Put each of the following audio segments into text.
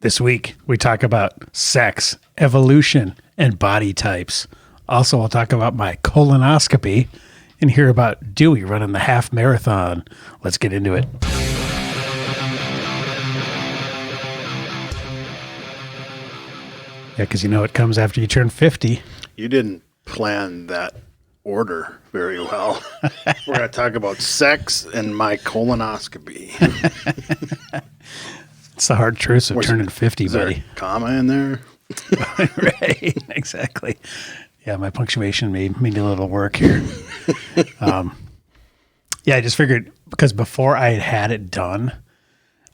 This week, we talk about sex, evolution, and body types. Also, I'll talk about my colonoscopy and hear about Duey running the half marathon. Let's get into it. Yeah, because you know it comes after you turn 50. You didn't plan that order very well. We're going to talk about sex and my colonoscopy. It's the hard truth of turning 50, is there buddy. a comma in there? Right, exactly. Yeah, my punctuation may need a little work here. Yeah, I just figured because before I had it done,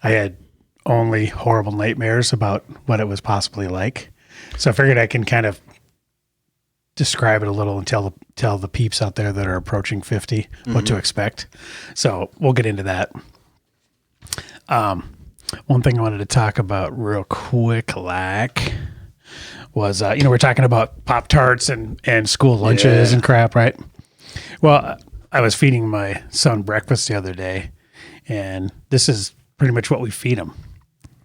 I had only horrible nightmares about what it was possibly like. So I figured I can kind of describe it a little and tell the peeps out there that are approaching 50 what to expect. So we'll get into that. One thing I wanted to talk about real quick, was, we're talking about Pop-Tarts and school lunches and crap, right? Well, I was feeding my son breakfast the other day, and this is pretty much what we feed him.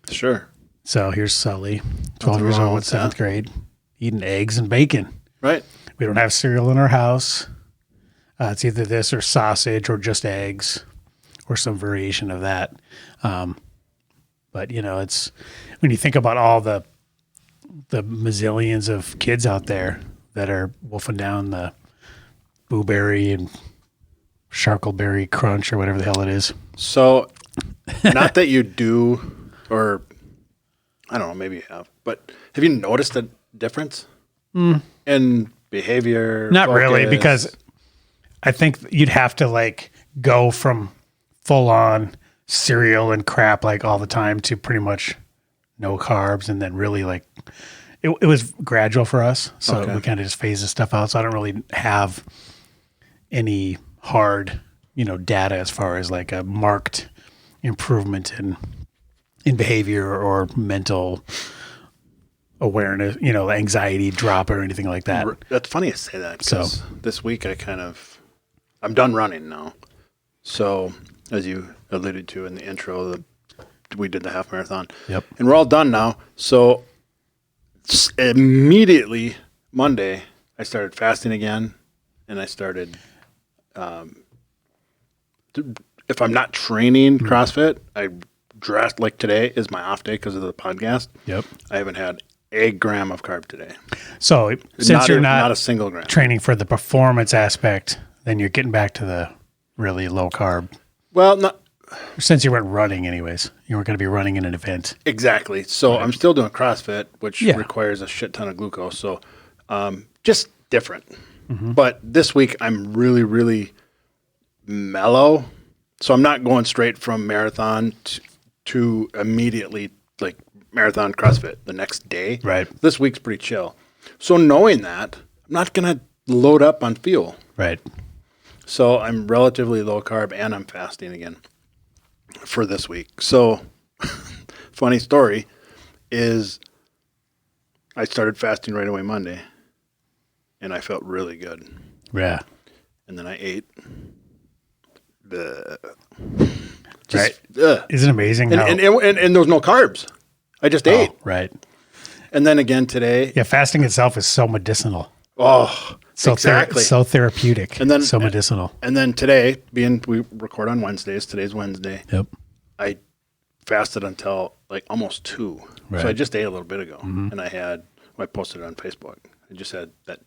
Sure. So here's Sully, 12 years old, 7th grade, eating eggs and bacon. Right. We don't have cereal in our house. It's either this or sausage or just eggs or some variation of that. But, it's when you think about all the mazillions of kids out there that are wolfing down the blueberry and Sharkleberry Crunch or whatever the hell it is. So, not that you do, or I don't know, maybe you have, but have you noticed a difference in behavior? Not focus? really, because I think you'd have to go from full on cereal and crap all the time to pretty much no carbs, and then really it was gradual for us, so we kind of just phase this stuff out. So I don't really have any hard data as far as a marked improvement in behavior or mental awareness, anxiety drop or anything like that. That's funny to say that, because this week I'm done running now. So as you alluded to in the intro, we did the half marathon. Yep. And we're all done now. So immediately Monday, I started fasting again, and I started, if I'm not training CrossFit, I dressed like today is my off day because of the podcast. Yep. I haven't had a gram of carb today. So since you're not a single gram training for the performance aspect, then you're getting back to the really low carb. Well, since you weren't running anyways, you weren't going to be running in an event. Exactly. So I'm still doing CrossFit, which requires a shit ton of glucose. So just different. But this week I'm really, really mellow. So I'm not going straight from marathon to immediately marathon CrossFit the next day. Right. This week's pretty chill. So knowing that, I'm not going to load up on fuel. Right. So I'm relatively low carb, and I'm fasting again for this week. So funny story is I started fasting right away Monday, and I felt really good. Yeah. And then I ate. Right. Isn't it amazing how... And there was no carbs. I just ate. Right. And then again today. Yeah, fasting itself is so medicinal. Oh, exactly. So therapeutic. And then so medicinal. And then today, we record on Wednesdays. Today's Wednesday. Yep. I fasted until almost 2. Right. So I just ate a little bit ago, and I posted it on Facebook. I just had that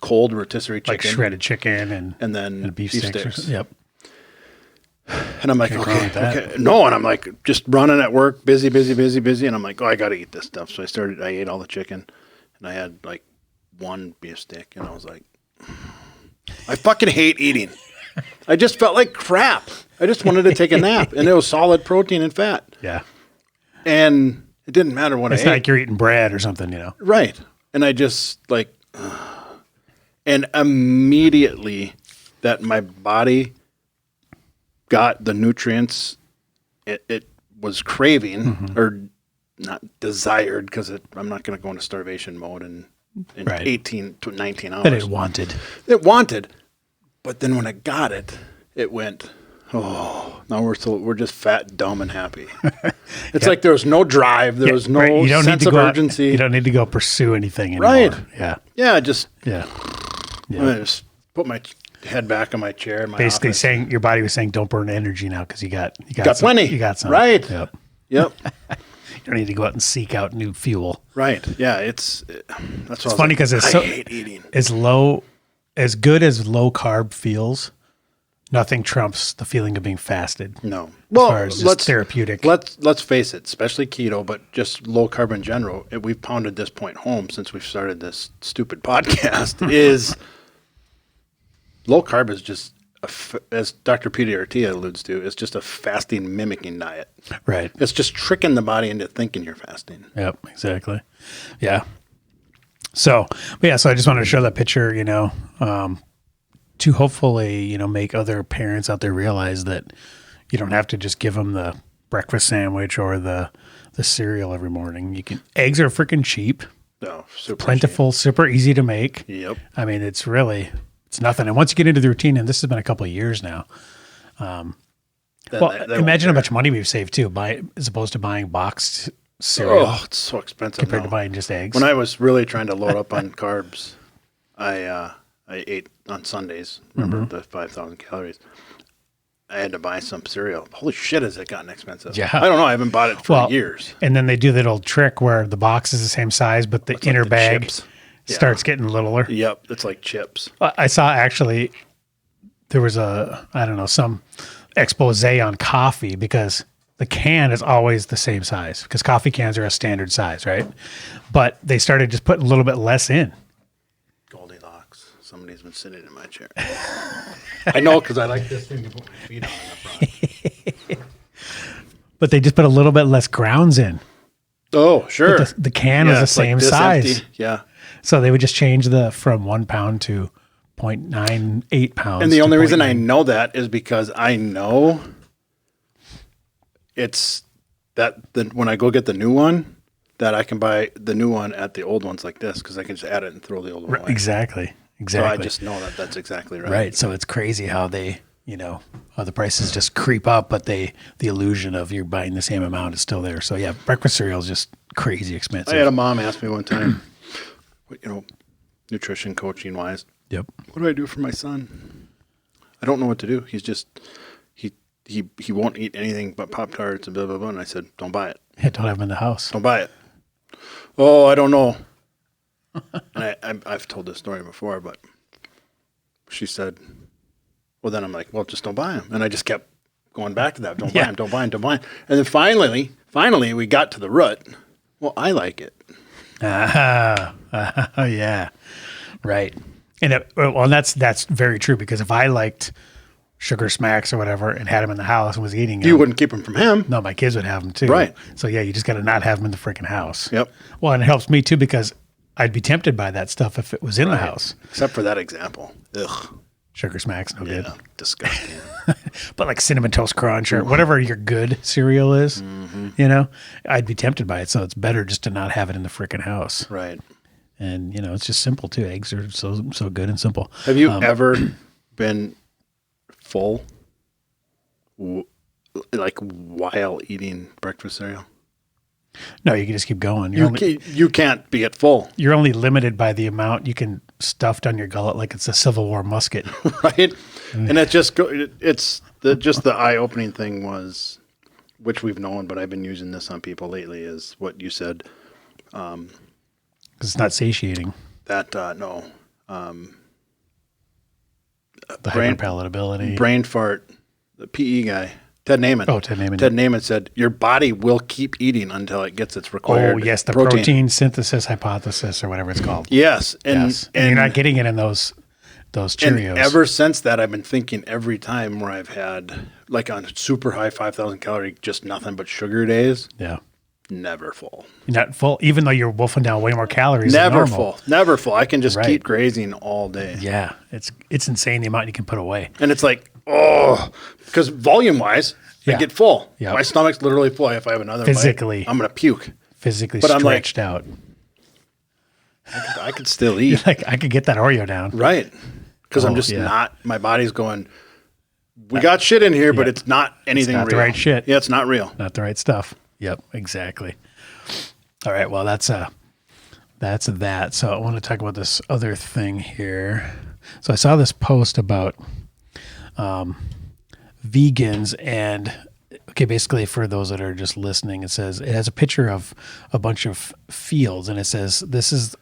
cold rotisserie chicken, shredded chicken and then beef sticks. Yep. And I'm like, okay. No, and I'm just running at work, busy, and I'm like, I got to eat this stuff. So I ate all the chicken, and I had one beef stick, and I was like, I fucking hate eating. I just felt like crap. I just wanted to take a nap, and it was solid protein and fat. Yeah. And it didn't matter what I ate. It's like you're eating bread or something, Right. And I just and immediately that my body got the nutrients it was craving or not desired, because I'm not going to go into starvation mode in 18 to 19 hours. That it wanted. It wanted. But then when I got it, it went, Oh, now we're just fat, dumb, and happy. It's like there was no drive. There was no sense of urgency. You don't need to go pursue anything anymore. Right. Yeah. Yeah, Yeah. I just put my head back in my chair. In my Basically office. saying your body was saying, don't burn energy now because you got plenty. You got some. Right. Yep. Yep. You don't need to go out and seek out new fuel. Right. Yeah. That's It's funny because I hate eating. As good as low carb feels, nothing trumps the feeling of being fasted. No. Well, as far as just therapeutic. Let's face it, especially keto, but just low carb in general. We've pounded this point home since we've started this stupid podcast. Is low carb is just as Dr. Peter Artia alludes to, it's just a fasting mimicking diet. Right. It's just tricking the body into thinking you're fasting. Yep, exactly. Yeah. So I just wanted to show that picture, to hopefully, make other parents out there realize that you don't have to just give them the breakfast sandwich or the cereal every morning. Eggs are freaking cheap. No, super plentiful, cheap. Super easy to make. Yep. I mean, it's nothing. And once you get into the routine, and this has been a couple of years now, imagine how much money we've saved too, as opposed to buying boxed cereal. Oh, it's so expensive compared to buying just eggs. When I was really trying to load up on carbs, I ate on Sundays. Remember the 5,000 calories. I had to buy some cereal. Holy shit, has it gotten expensive? Yeah. I don't know. I haven't bought it for years. And then they do that old trick where the box is the same size, but the inner bag starts getting littler. Yep. It's like chips. I saw actually there was some expose on coffee because the can is always the same size because coffee cans are a standard size, right? But they started just putting a little bit less in. Goldilocks. Somebody's been sitting in my chair. I know because I like this thing to put my feet on in the front. But they just put a little bit less grounds in. Oh, sure. But the can is the same size. Empty. Yeah. So they would just change from 1 pound to 0.98 pounds. And the only reason I know that is because I know it's that when I go get the new one, that I can buy the new one at the old ones like this because I can just add it and throw the old one away. Exactly. So I just know that's exactly right. Right. So it's crazy how they, how the prices just creep up, but the illusion of you're buying the same amount is still there. So yeah, breakfast cereal is just crazy expensive. I had a mom ask me one time, nutrition coaching wise. Yep. What do I do for my son? I don't know what to do. He's just he won't eat anything but Pop-Tarts and blah blah blah. And I said, don't buy it. Yeah, don't have them in the house. Don't buy it. Oh, I don't know. And I've told this story before, but she said, well, then I'm like, well, just don't buy them. And I just kept going back to that. Don't buy them, don't buy them, don't buy them. And then finally we got to the root. Well, I like it. Oh, yeah. Right. And that's very true because if I liked Sugar Smacks or whatever and had them in the house and was eating them. You wouldn't keep them from him. No, my kids would have them too. Right. So yeah, you just got to not have them in the freaking house. Yep. Well, and it helps me too because I'd be tempted by that stuff if it was in the house. Except for that example. Ugh. Sugar Smacks, no good. Disgusting. But like Cinnamon Toast Crunch or whatever your good cereal is, I'd be tempted by it. So it's better just to not have it in the freaking house. Right. And, it's just simple too. Eggs are so good and simple. Have you ever been full, like while eating breakfast cereal? No, you can just keep going. You can't be at full. You're only limited by the amount you can stuff down your gullet like it's a Civil War musket. Right. And it just the eye-opening thing was, which we've known, but I've been using this on people lately, is what you said. Because it's not satiating. That, no. The hyperpalatability. Brain fart, the PE guy, Ted Naiman. Oh, Ted Naiman. Ted Naiman said, your body will keep eating until it gets its required protein. Oh, yes, the protein synthesis hypothesis or whatever it's called. Yes. And you're not getting it in those Cheerios. And ever since that, I've been thinking every time where I've had, like on super high 5,000 calorie, just nothing but sugar days. Yeah. Never full. You're not full, even though you're wolfing down way more calories Never than normal. Never full. I can just keep grazing all day. Yeah. It's insane the amount you can put away. And it's like, because volume-wise, I get full. Yep. My stomach's literally full. If I have another physically, bite, I'm going to puke. Physically stretched out. I could still eat. I could get that Oreo down. Right. Because I'm just not, my body's going, we got shit in here, but it's not anything not real. the right shit. Yeah, it's not real. Not the right stuff. Yep, exactly. All right, well, that's that. So I want to talk about this other thing here. So I saw this post about vegans and, okay, basically for those that are just listening, it says, it has a picture of a bunch of fields and it says, this is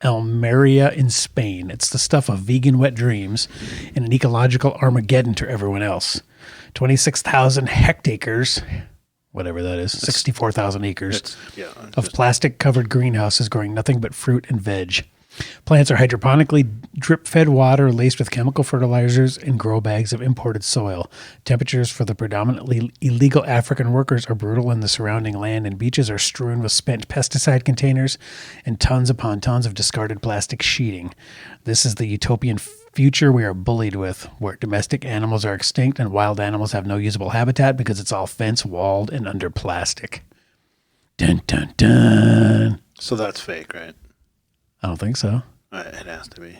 Almeria in Spain. It's the stuff of vegan wet dreams and an ecological Armageddon to everyone else. 26,000 hectares, whatever that is, 64,000 acres of plastic-covered greenhouses growing nothing but fruit and veg. Plants are hydroponically drip-fed water laced with chemical fertilizers and grow bags of imported soil. Temperatures for the predominantly illegal African workers are brutal, and the surrounding land and beaches are strewn with spent pesticide containers and tons upon tons of discarded plastic sheeting. This is the utopian future we are bullied with, where domestic animals are extinct and wild animals have no usable habitat because it's all fence-walled and under plastic. Dun, dun, dun. So that's fake, right? I don't think so. It has to be.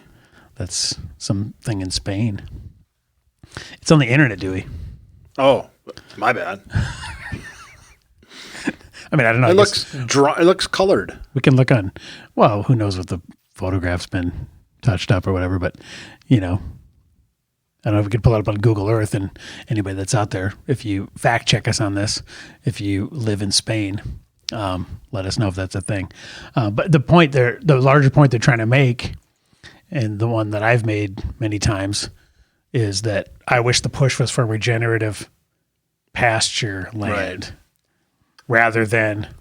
That's something in Spain. It's on the internet, Dewey. Oh, my bad. I mean, I don't know. It looks dry. It looks colored. We can look on. Well, who knows what the photograph's been touched up or whatever, but I don't know if we could pull it up on Google Earth, and anybody that's out there, if you fact check us on this, if you live in Spain, let us know if that's a thing. But the larger point they're trying to make, and the one that I've made many times, is that I wish the push was for regenerative pasture land rather than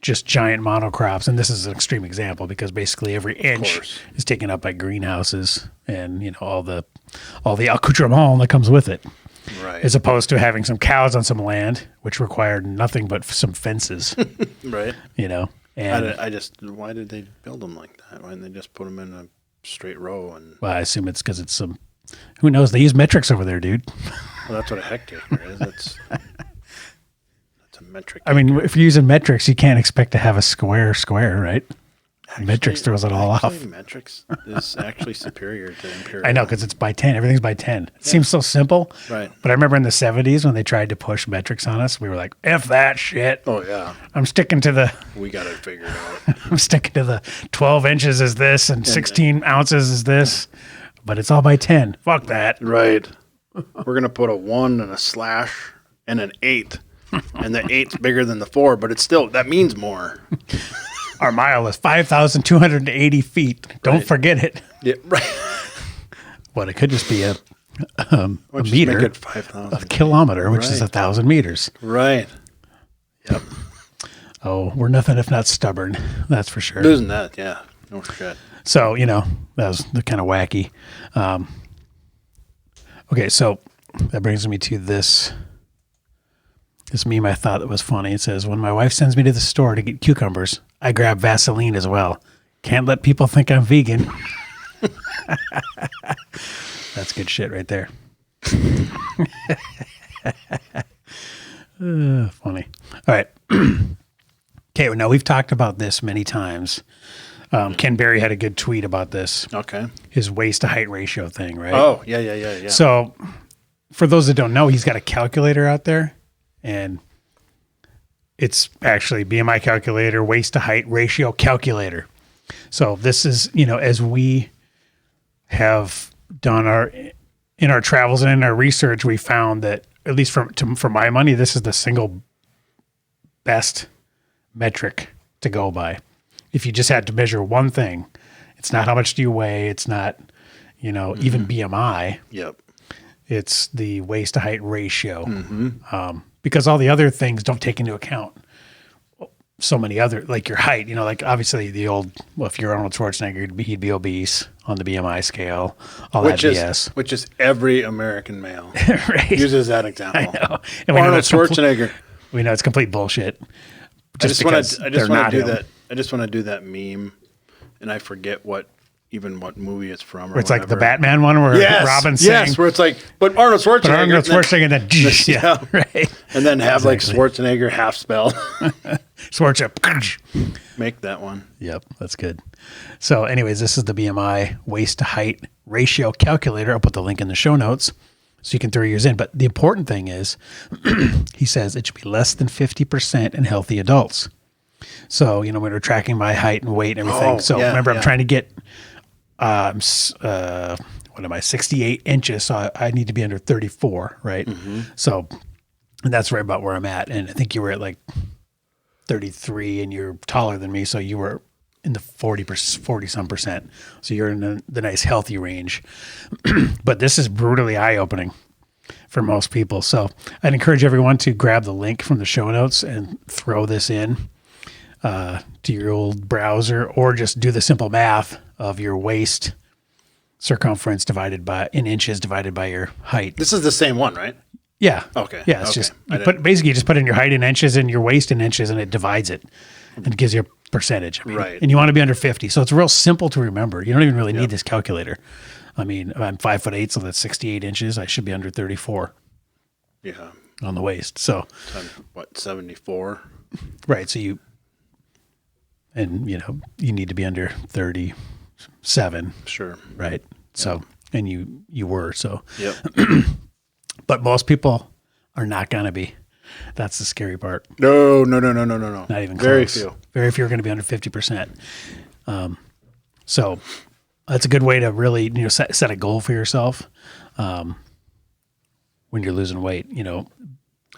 just giant monocrops. And this is an extreme example because basically every inch is taken up by greenhouses and all the accoutrement that comes with it. Right. As opposed to having some cows on some land, which required nothing but some fences. Right. And why did they build them like that? Why didn't they just put them in a straight row? Well, I assume it's because it's who knows? They use metrics over there, dude. Well, that's what a hectare is. That's a metric. I mean, if you're using metrics, you can't expect to have a square, right? Metrics throws it all off. Metrics is actually superior to imperial. I know, because it's by 10. Everything's by 10. It seems so simple. Right. But I remember in the 70s when they tried to push metrics on us, we were like, F that shit. Oh, yeah. I'm sticking to the... We got it figured out. I'm sticking to the 12 inches is this and 16 ounces is this. But it's all by 10. Fuck that. Right. We're going to put a 1 and a slash and an 8. And the 8's bigger than the 4, but it's still... That means more. Our mile is 5,280 feet. Don't forget it. Yeah, right. Well, it could just be a meter, make it 5,000 a kilometer, which is 1,000 meters. Right. Yep. Oh, we're nothing if not stubborn. That's for sure. Isn't that? Yeah. No shit. So, that was kind of wacky. Okay, so that brings me to this meme I thought that was funny. It says, when my wife sends me to the store to get cucumbers, I grab Vaseline as well. Can't let people think I'm vegan. That's good shit right there. Funny. All right. Okay, well, now we've talked about this many times. Ken Berry had a good tweet about this. Okay. His waist to height ratio thing, right? Oh, yeah. So for those that don't know, he's got a calculator out there. And it's actually BMI calculator, waist to height ratio calculator. So this is, as we have done in our travels and in our research, we found that, at least for my money, this is the single best metric to go by. If you just had to measure one thing, it's not how much do you weigh. It's not, even BMI. Yep. It's the waist to height ratio. Because all the other things don't take into account so many other, like your height, like obviously if you're Arnold Schwarzenegger, he'd be obese on the BMI scale, all that BS. Which is every American male right. uses that example. I know. And Arnold Schwarzenegger. We know it's complete bullshit. I just want to do that meme, and I forget what movie it's from. Where it's like the Batman one where Robin's saying. Yes, where it's like, but Arnold Schwarzenegger. And then, right. And then have like Schwarzenegger half spell. Schwarzenegger. Make that one. Yep, that's good. So anyways, this is the BMI waist to height ratio calculator. I'll put the link in the show notes. So you can throw yours in. But the important thing is, he says it should be less than 50% in healthy adults. So, when we're tracking my height and weight and everything. Remember, I'm trying to get, what am I, 68 inches. So I need to be under 34, right? Mm-hmm. So that's right about where I'm at. And I think you were at like 33 and you're taller than me. So you were in the 40 some percent. So you're in the nice healthy range. But this is brutally eye-opening for most people. So I'd encourage everyone to grab the link from the show notes and throw this in to your old browser, or just do the simple math of your waist circumference divided by in inches divided by your height. This is the same one, right? Yeah. Okay. Yeah. It's just, basically you just put in your height in inches and your waist in inches, and it divides it and gives you a percentage. Right. And you want to be under 50. So it's real simple to remember. You don't even really need this calculator. I mean, I'm 5'8", so that's 68 inches. I should be under 34. Yeah. On the waist. So what, 74? Right. So you need to be under 37. Sure. Right. So, and you were, so. Yep. But most people are not going to be. That's the scary part. No. Not even close. Very few. Very few are going to be under 50%. So that's a good way to really, set a goal for yourself when you're losing weight,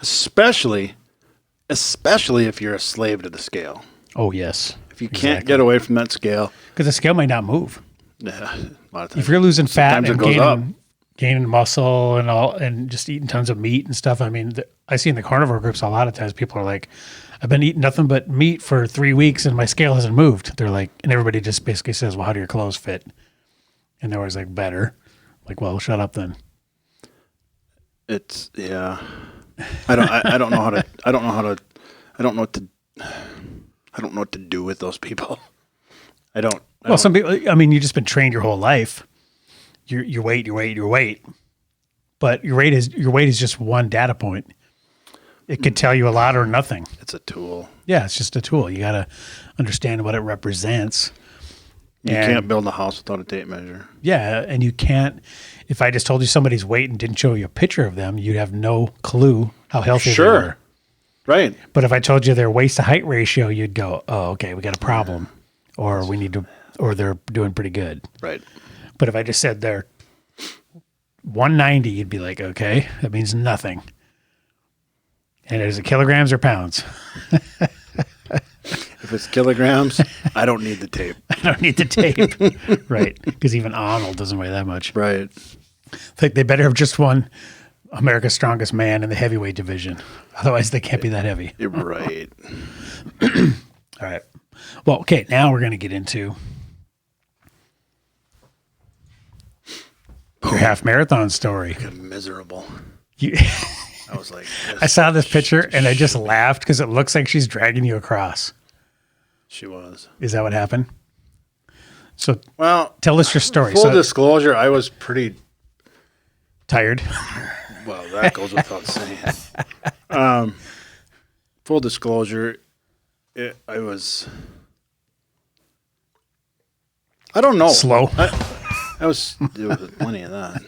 Especially if you're a slave to the scale. Oh, yes. If you can't get away from that scale. Because the scale might not move. Yeah, a lot of times. If you're losing fat and gaining muscle and all, and just eating tons of meat and stuff, I mean, I see in the carnivore groups a lot of times people are like, I've been eating nothing but meat for 3 weeks and my scale hasn't moved. They're like, and everybody just basically says, well, how do your clothes fit? And they're always like, better. Like, well, shut up then. It's, yeah. I don't know what to do with those people. Some people, I mean, you've just been trained your whole life. Your weight. But your weight is just one data point. It could tell you a lot or nothing. It's a tool. Yeah, it's just a tool. You got to understand what it represents. You can't build a house without a tape measure. Yeah, and you can't. If I just told you somebody's weight and didn't show you a picture of them, you'd have no clue how healthy they were. Right. But if I told you their waist to height ratio, you'd go, "Oh, okay, we got a problem," or we need to, or they're doing pretty good. Right. But if I just said they're 190, you'd be like, "Okay, that means nothing." And is it kilograms or pounds? If it's kilograms, I don't need the tape. I don't need the tape. Right. Because even Arnold doesn't weigh that much. Right. Like they better have just won America's Strongest Man in the heavyweight division. Otherwise, they can't be that heavy. You're right. All right. Well, okay. Now we're going to get into your half marathon story. Miserable. I was like, I saw this picture and I just laughed because it looks like she's dragging you across. She was. Is that what happened? So, tell us your story. Full disclosure, I was pretty tired. Well, that goes without saying. Full disclosure, I don't know. Slow. There was plenty of that.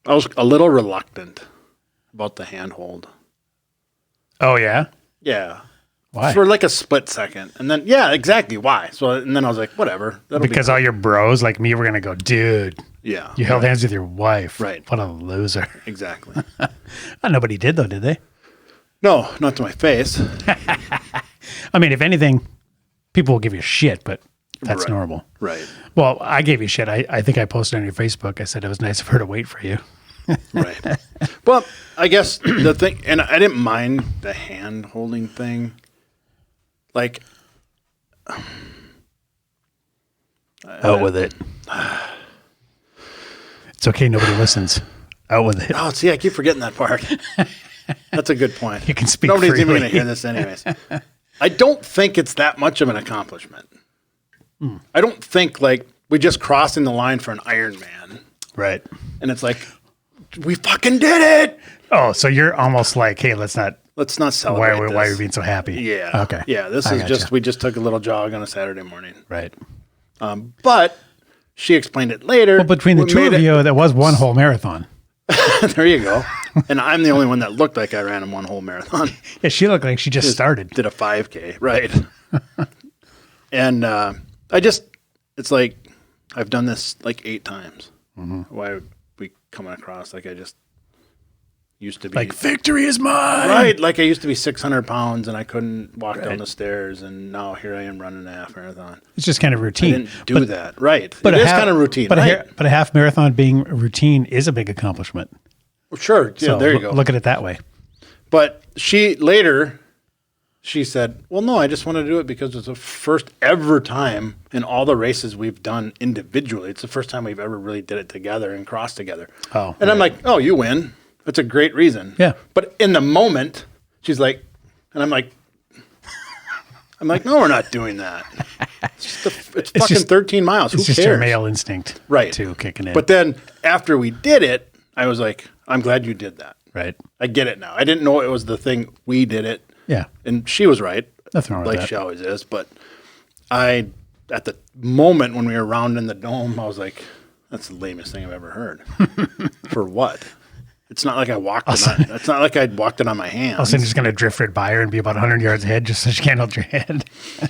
I was a little reluctant about the handhold. Oh, yeah? Yeah. Why? For like a split second. And then, yeah, exactly. Why? And then I was like, whatever. Because all your bros like me were going to go, dude. Yeah. You held hands with your wife. Right. What a loser. Exactly. Nobody did, though, did they? No, not to my face. I mean, if anything, people will give you shit, but that's normal. Right. Well, I gave you shit. I think I posted on your Facebook. I said it was nice of her to wait for you. Right. Well, I guess the thing, and I didn't mind the hand holding thing. Like, out with it. It's okay. Nobody listens. Out with it. Oh, see, I keep forgetting that part. That's a good point. You can speak Nobody's freely. even going to hear this anyways. I don't think it's that much of an accomplishment. I don't think like we just crossing the line for an Ironman. Right. And it's like, we fucking did it. Oh, so you're almost like, hey, let's not celebrate why are we being so happy? Yeah. Okay. Yeah, this is just, we just took a little jog on a Saturday morning. Right. But she explained it later. Well, between the two of you, that was one whole marathon. There you go. And I'm the only one that looked like I ran in one whole marathon. Yeah, she looked like she just started. Did a 5K, right. And it's like, I've done this like 8 times. Mm-hmm. Why would we coming across like I just used to be. Like, victory is mine. Right. Like I used to be 600 pounds and I couldn't walk down the stairs. And now here I am running a half marathon. It's just kind of routine. I didn't do that. Right. But it is kind of routine. But, right? but a half marathon being routine is a big accomplishment. Well, sure. Yeah, so there you go. Look at it that way. But she said, well, no, I just want to do it because it's the first ever time in all the races we've done individually. It's the first time we've ever really did it together and crossed together. Oh, and I'm like, oh, you win. That's a great reason. Yeah. But in the moment, she's like, and I'm like, no, we're not doing that. It's fucking 13 miles. Who cares? It's just your male instinct. Right. To kicking in. But then after we did it, I was like, I'm glad you did that. Right. I get it now. I didn't know it was the thing. We did it. Yeah. And she was right. Nothing wrong with that. Like she always is. But at the moment when we were rounding the dome, I was like, that's the lamest thing I've ever heard. For what? It's not like I walked it on. It's not like I walked it on my hands. All of a sudden, just going to drift right by her and be about 100 yards ahead just so she can't hold your hand. All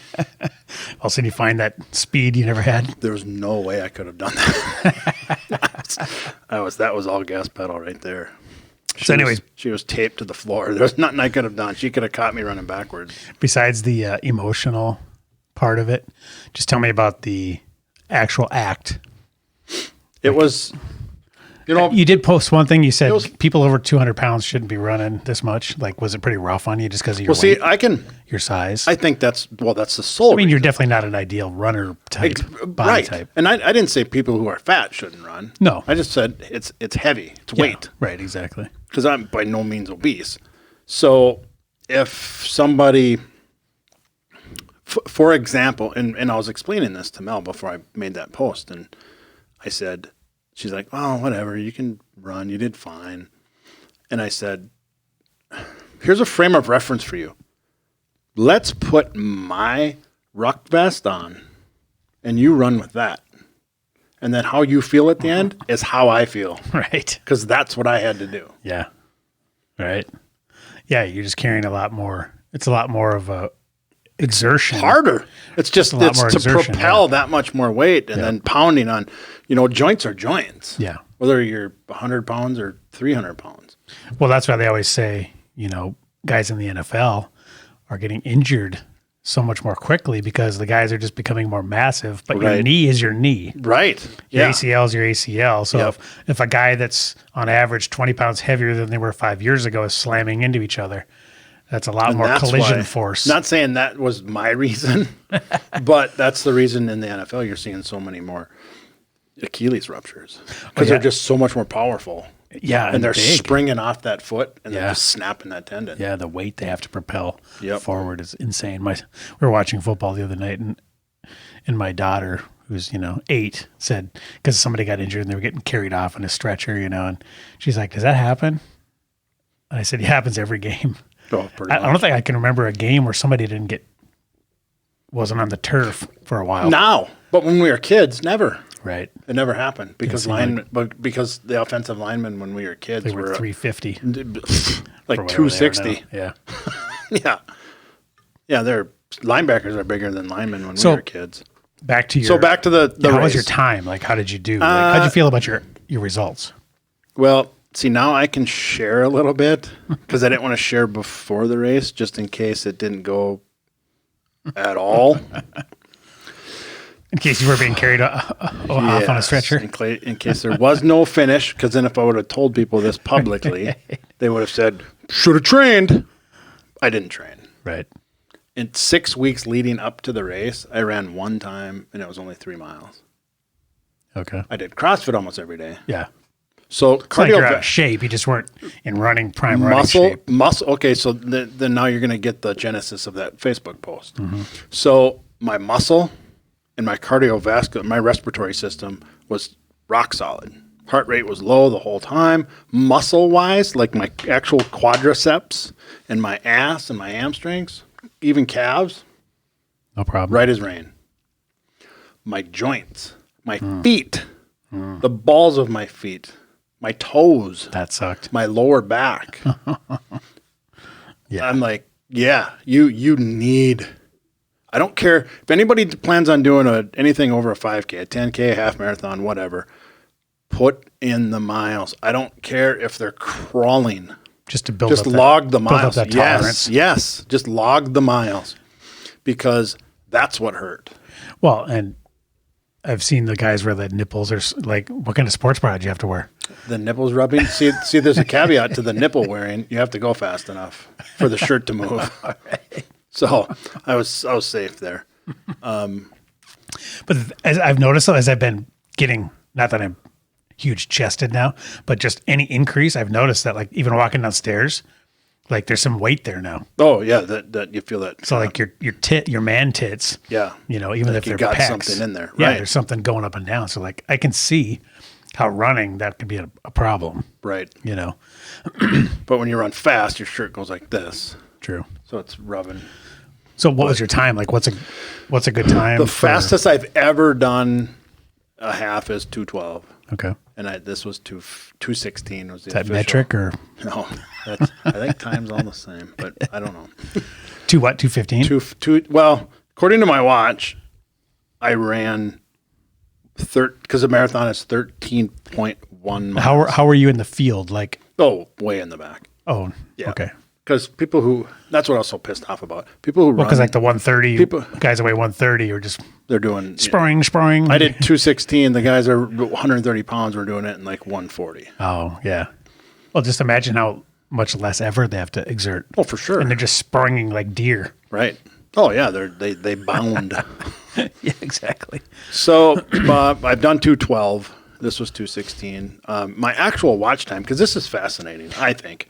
of a sudden, you find that speed you never had. There was no way I could have done that. That was all gas pedal right there. She was taped to the floor. There was nothing I could have done. She could have caught me running backwards. Besides the emotional part of it, just tell me about the actual act. It was... You did post one thing. You said people over 200 pounds shouldn't be running this much. Like, was it pretty rough on you just because of your weight? Your size. I think that's the sole. I mean, you're definitely not an ideal runner type, body type. And I didn't say people who are fat shouldn't run. No. I just said it's heavy. It's weight. Right, exactly. Because I'm by no means obese. So if somebody, for example, and I was explaining this to Mel before I made that post, and I said, she's like, oh, whatever, you can run. You did fine. And I said, here's a frame of reference for you. Let's put my ruck vest on and you run with that. And then how you feel at the end is how I feel. Right. Because that's what I had to do. Yeah. Right. Yeah, you're just carrying a lot more. It's a lot more of a exertion. Harder. It's just to propel that much more weight and then pounding on, joints are joints. Yeah. Whether you're 100 pounds or 300 pounds. Well, that's why they always say, guys in the NFL are getting injured so much more quickly because the guys are just becoming more massive, but your knee is your knee. Right. Your ACL is your ACL. So if a guy that's on average 20 pounds heavier than they were 5 years ago is slamming into each other, that's a lot more collision force. Not saying that was my reason, but that's the reason in the NFL you're seeing so many more Achilles ruptures because they're just so much more powerful. Yeah, and they're springing off that foot and they're just snapping that tendon. Yeah, the weight they have to propel forward is insane. We were watching football the other night, and my daughter, who's 8, said because somebody got injured and they were getting carried off on a stretcher, and she's like, "Does that happen?" And I said, "It happens every game." Oh, I don't think I can remember a game where somebody wasn't on the turf for a while. Now, but when we were kids, never. Right. It never happened because because the offensive linemen when we were kids they were 350, like 260. Yeah. Yeah. Their linebackers are bigger than linemen when we were kids. Back to the how race. was your time? Like, how did you do? How did you feel about your results? Well, see, now I can share a little bit because I didn't want to share before the race just in case it didn't go at all. In case you were being carried off on a stretcher. In case there was no finish, because then if I would have told people this publicly, they would have said, should have trained. I didn't train. Right. In 6 weeks leading up to the race, I ran one time, and it was only 3 miles. Okay. I did CrossFit almost every day. Yeah. So it's like you're out of shape. You just weren't in running shape. Muscle. Okay, so then now you're going to get the genesis of that Facebook post. Mm-hmm. So my muscle and my cardiovascular, my respiratory system was rock solid. Heart rate was low the whole time. Muscle-wise, like my actual quadriceps and my ass and my hamstrings, even calves, no problem. right as rain. My joints, My feet, the balls of my feet, my toes. That sucked. My lower back. Yeah. I'm like, yeah, you need. I don't care if anybody plans on doing anything over a 5K, a 10K, a half marathon, whatever. Put in the miles. I don't care if they're crawling. Just to build Just up log the miles. Build up that tolerance. Yes. Just log the miles because that's what hurt. Well, and I've seen the guys where the nipples are like, what kind of sports bra do you have to wear? The nipples rubbing. See, there's a caveat to the nipple wearing. You have to go fast enough for the shirt to move. Right. So I was safe there. But as I've noticed, as I've been getting, not that I'm huge chested now, but just any increase, I've noticed that like even walking downstairs, like there's some weight there now. Oh yeah, that you feel that. So like your man tits. Yeah. You know, even like if they're got pecs, something in there. Yeah, Right. there's something going up and down. So like I can see how running that could be a problem. Right. You know. But when you run fast, your shirt goes like this. True. So it's rubbing. So what was your time? Like what's a good time? The fastest I've ever done a half is 2:12. Okay. And this was 2:16 was the Is that official. metric or No, I think time's all the same, but I don't know. 2:15? Well, according to my watch, I ran because a marathon is 13.1 miles. How were you in the field? Like Way in the back. oh Yeah. okay. Because that's what I was so pissed off about. People who run, Because like the 130 People- guys that weigh 130 are just they're doing spring. I did 2:16. The guys are 130 pounds were doing it in like 140. Oh yeah. Well, just imagine how much less effort they have to exert. Oh, for sure. And they're just springing like deer. Right. Oh yeah, they bound. Yeah, exactly. So I've done 2:12. This was 2:16. My actual watch time, because this is fascinating, I think.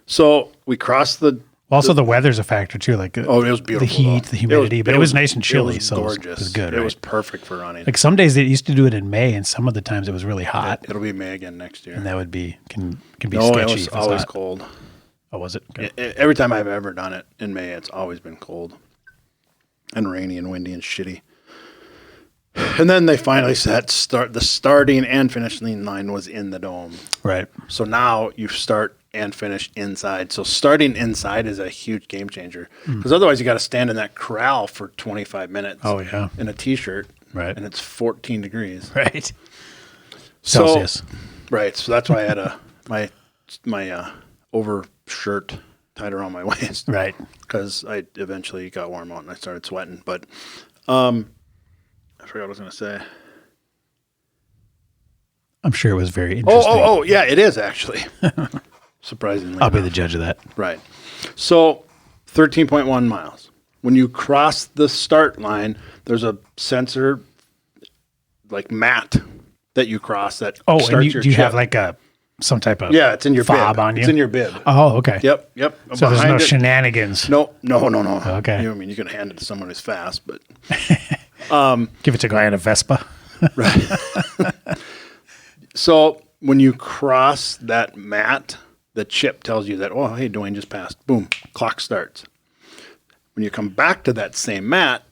So we crossed the. Also, the weather's a factor too. Like It was beautiful. the heat, though. the humidity, but it was nice and chilly, It was so gorgeous. it was good. It Right? was perfect for running. Like some days they used to do it in May, and some of the times it was really hot, It'll be May again next year. and that would be can be No, sketchy. it was if it's always hot. cold. Oh, was it? Okay. Every time I've ever done it in May, it's always been cold and rainy and windy and shitty. And then they finally said the starting and finishing line was in the dome. Right. So now you start and finish inside. So starting inside is a huge game changer because otherwise you got to stand in that corral for 25 minutes. Oh yeah. In a t-shirt. Right. And it's 14 degrees. Right. So, Celsius. Right. So that's why I had my over shirt tied around my waist. Right. Because I eventually got warm out and I started sweating. But I forgot what I was going to say. I'm sure it was very interesting. Oh, yeah, it is actually. Surprisingly. I'll be the judge of that. Right. So 13.1 miles. When you cross the start line, there's a sensor like mat that you cross that Oh, starts and your do you chip. have like some type of Yeah, it's in your fob bib. on you? It's in your bib. Oh, okay. Yep. So there's no Behind it- shenanigans. No. Okay. I mean, you can hand it to someone who's fast, but Give it to a guy in a Vespa. so when you cross that mat, the chip tells you that, oh, hey, Dwayne just passed. Boom, clock starts. When you come back to that same mat,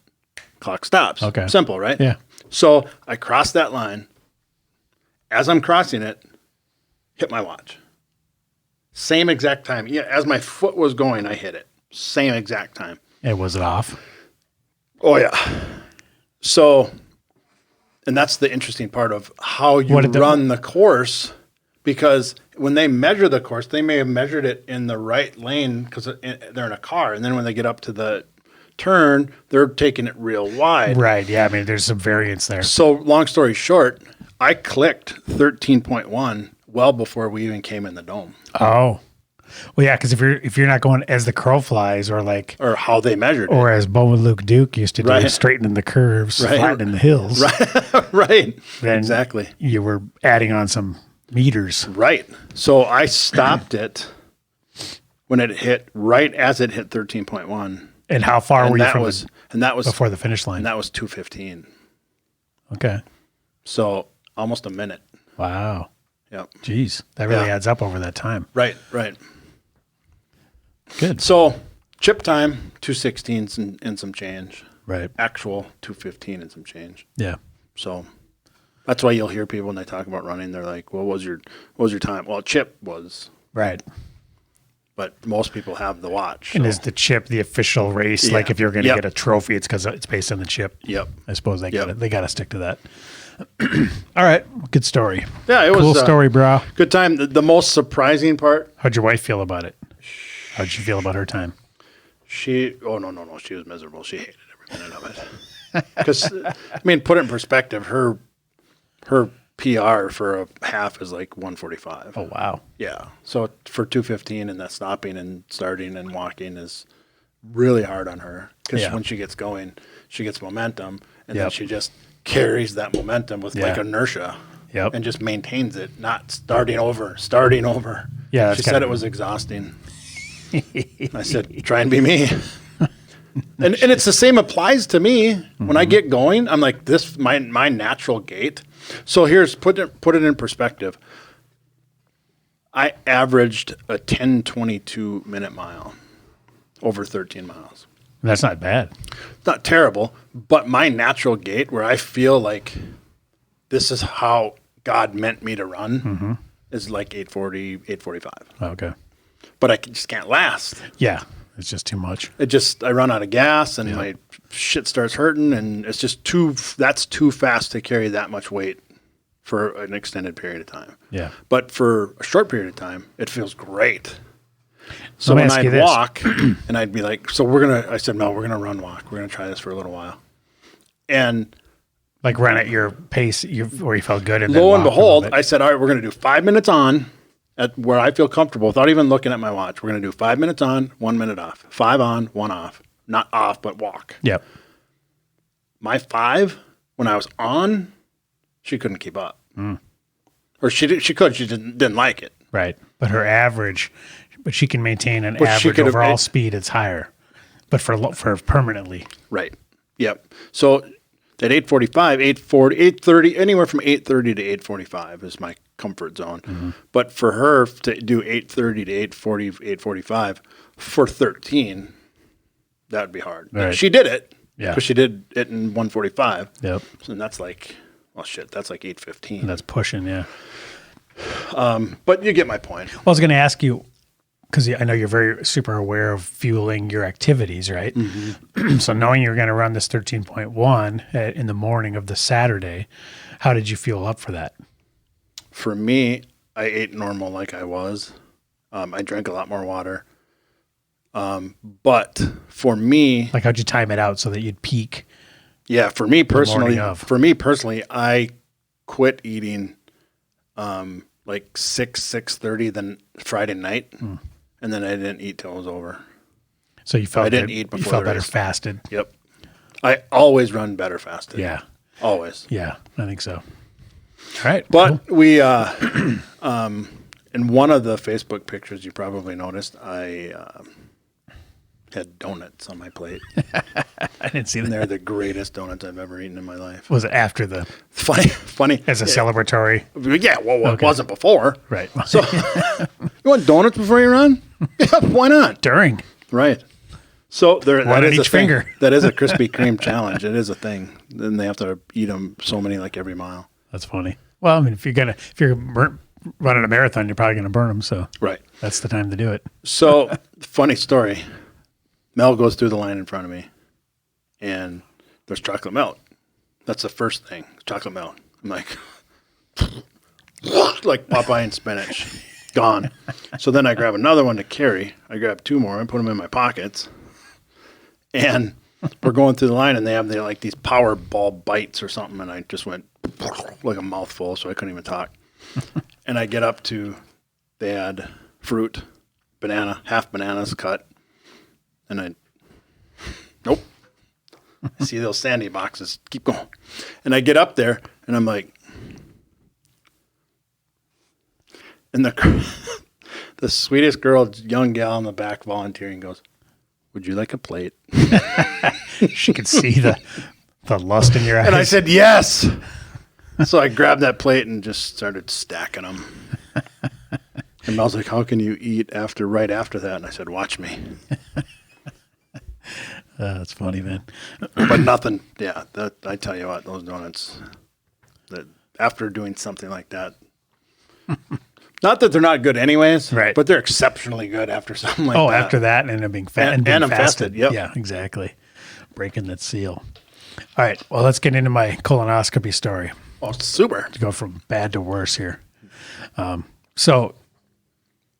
clock stops. Okay. Simple, right? Yeah. So I crossed that line. As I'm crossing it, hit my watch. Same exact time. Yeah, as my foot was going, I hit it. Same exact time. And was it off? Oh, yeah. So, and that's the interesting part of how you run the course, because when they measure the course, they may have measured it in the right lane because they're in a car. And then when they get up to the turn, they're taking it real wide. Right. Yeah. I mean, there's some variance there. So long story short, I clicked 13.1 well before we even came in the dome. Oh. Well, yeah, because if you're not going as the crow flies or how they measured it. Or as Bo and Luke Duke used to do, Right. straightening the curves, Right. flattening the hills. Right. Then Exactly. You were adding on some meters. Right. So I stopped it when it hit, right as it hit 13.1. And how far were you from that was before the finish line? And that was 2:15. Okay. So almost a minute. Wow. Yep. Jeez. That really Yeah. adds up over that time. Right. Good. So chip time, 2:16 and some change. Right. Actual 2:15 and some change. Yeah. So That's why you'll hear people when they talk about running, they're like, what was your time? Well, Chip was. Right. But most people have the watch. And so. is the chip the official race? Yeah. Like if you're going to Yep. get a trophy, it's because it's based on the chip. Yep. I suppose they Yep. got to stick to that. All right. Good story. Yeah, it was cool story, bro. Good time. The most surprising part. How'd your wife feel about it? How'd she feel about her time? No. She was miserable. She hated every minute of it. Because, I mean, put it in perspective, her PR for a half is like 1:45. Oh, wow. Yeah. So for 2:15 and that stopping and starting and walking is really hard on her. Because when she gets going, she gets momentum. And then she just carries that momentum with like inertia. Yep. And just maintains it, not starting over. Yeah. She said it was exhausting. I said, try and be me. And it's the same applies to me. When I get going, I'm like, this my natural gait. So here's put it in perspective. I averaged a 10:22 minute mile over 13 miles. That's not bad. It's not terrible, but my natural gait where I feel like this is how God meant me to run is like 8:40, 8:45. Okay. But I just can't last. Yeah. It's just too much. I run out of gas and my shit starts hurting and it's just that's too fast to carry that much weight for an extended period of time. Yeah. But for a short period of time, it feels great. So Let me when ask you I'd this. walk and I'd be like, I said, no, we're going to run walk. We're going to try this for a little while. And Like run at your pace where you felt good. And lo then and walk a behold, little bit. I said, all right, we're going to do 5 minutes on at where I feel comfortable without even looking at my watch. We're going to do 5 minutes on, 1 minute off. 5 on, 1 off. Not off, but walk. Yep. My 5, when I was on, she couldn't keep up. Or she could, she didn't like it. Right. But her average, but she can maintain an But she average could have overall made- speed. It's higher, but for permanently. Right. Yep. So at 8:45, 8:40, 8:30, anywhere from 8:30 to 8:45 is my comfort zone. But for her to do 8:30 to 8:40, 8:45 for 13, that would be hard. Right. She did it. Yeah. Because she did it in 1:45. Yep. And that's like, well, shit, that's like 8:15. And that's pushing. Yeah. But you get my point. Well, I was going to ask you, because I know you're very super aware of fueling your activities, right? So knowing you're going to run this 13.1 in the morning of the Saturday, how did you fuel up for that? For me, I ate normal like I was. I drank a lot more water. But for me, Like how'd you time it out so that you'd peak? yeah, for me personally, of. I quit eating like 6:30 then Friday night, and then I didn't eat till it was over. So you felt I didn't good- eat before you felt the better race. fasted. Yep. I always run better fasted. Yeah. Always. Yeah. I think so. All right. But cool. we in one of the Facebook pictures you probably noticed, I had donuts on my plate. I didn't see And that. they're the greatest donuts I've ever eaten in my life. Was it after the, Funny. as a celebratory? Yeah, well, it wasn't before. Right. So, you want donuts before you run? Yeah, why not? During. Right. So there, One that on is a each thing. finger. That is a Krispy Kreme challenge. It is a thing. Then they have to eat them so many like every mile. That's funny. Well, I mean, if you're running a marathon, you're probably going to burn them. So Right. that's the time to do it. So funny story. Mel goes through the line in front of me, and there's chocolate milk. That's the first thing, chocolate milk. I'm like Popeye and spinach, gone. So then I grab another one to carry. I grab 2 more and put them in my pockets. And we're going through the line, and they have like these Powerball bites or something, and I just went like a mouthful, so I couldn't even talk. And I get up to, they had fruit, banana, half bananas cut. And nope. I see those sandy boxes. Keep going. And I get up there and I'm like, and the sweetest girl, young gal in the back volunteering goes, would you like a plate? She could see the lust in your eyes. And I said, yes. So I grabbed that plate and just started stacking them. And Mel's like, how can you eat right after that? And I said, watch me. That's funny, man. But nothing. Yeah, I tell you what, those donuts, after doing something like that. Not that they're not good anyways, right? But they're exceptionally good after something like that. Oh, after that and being fat and being fasted. Yep. Yeah, exactly. Breaking that seal. All right. Well, let's get into my colonoscopy story. Oh, super. To go from bad to worse here.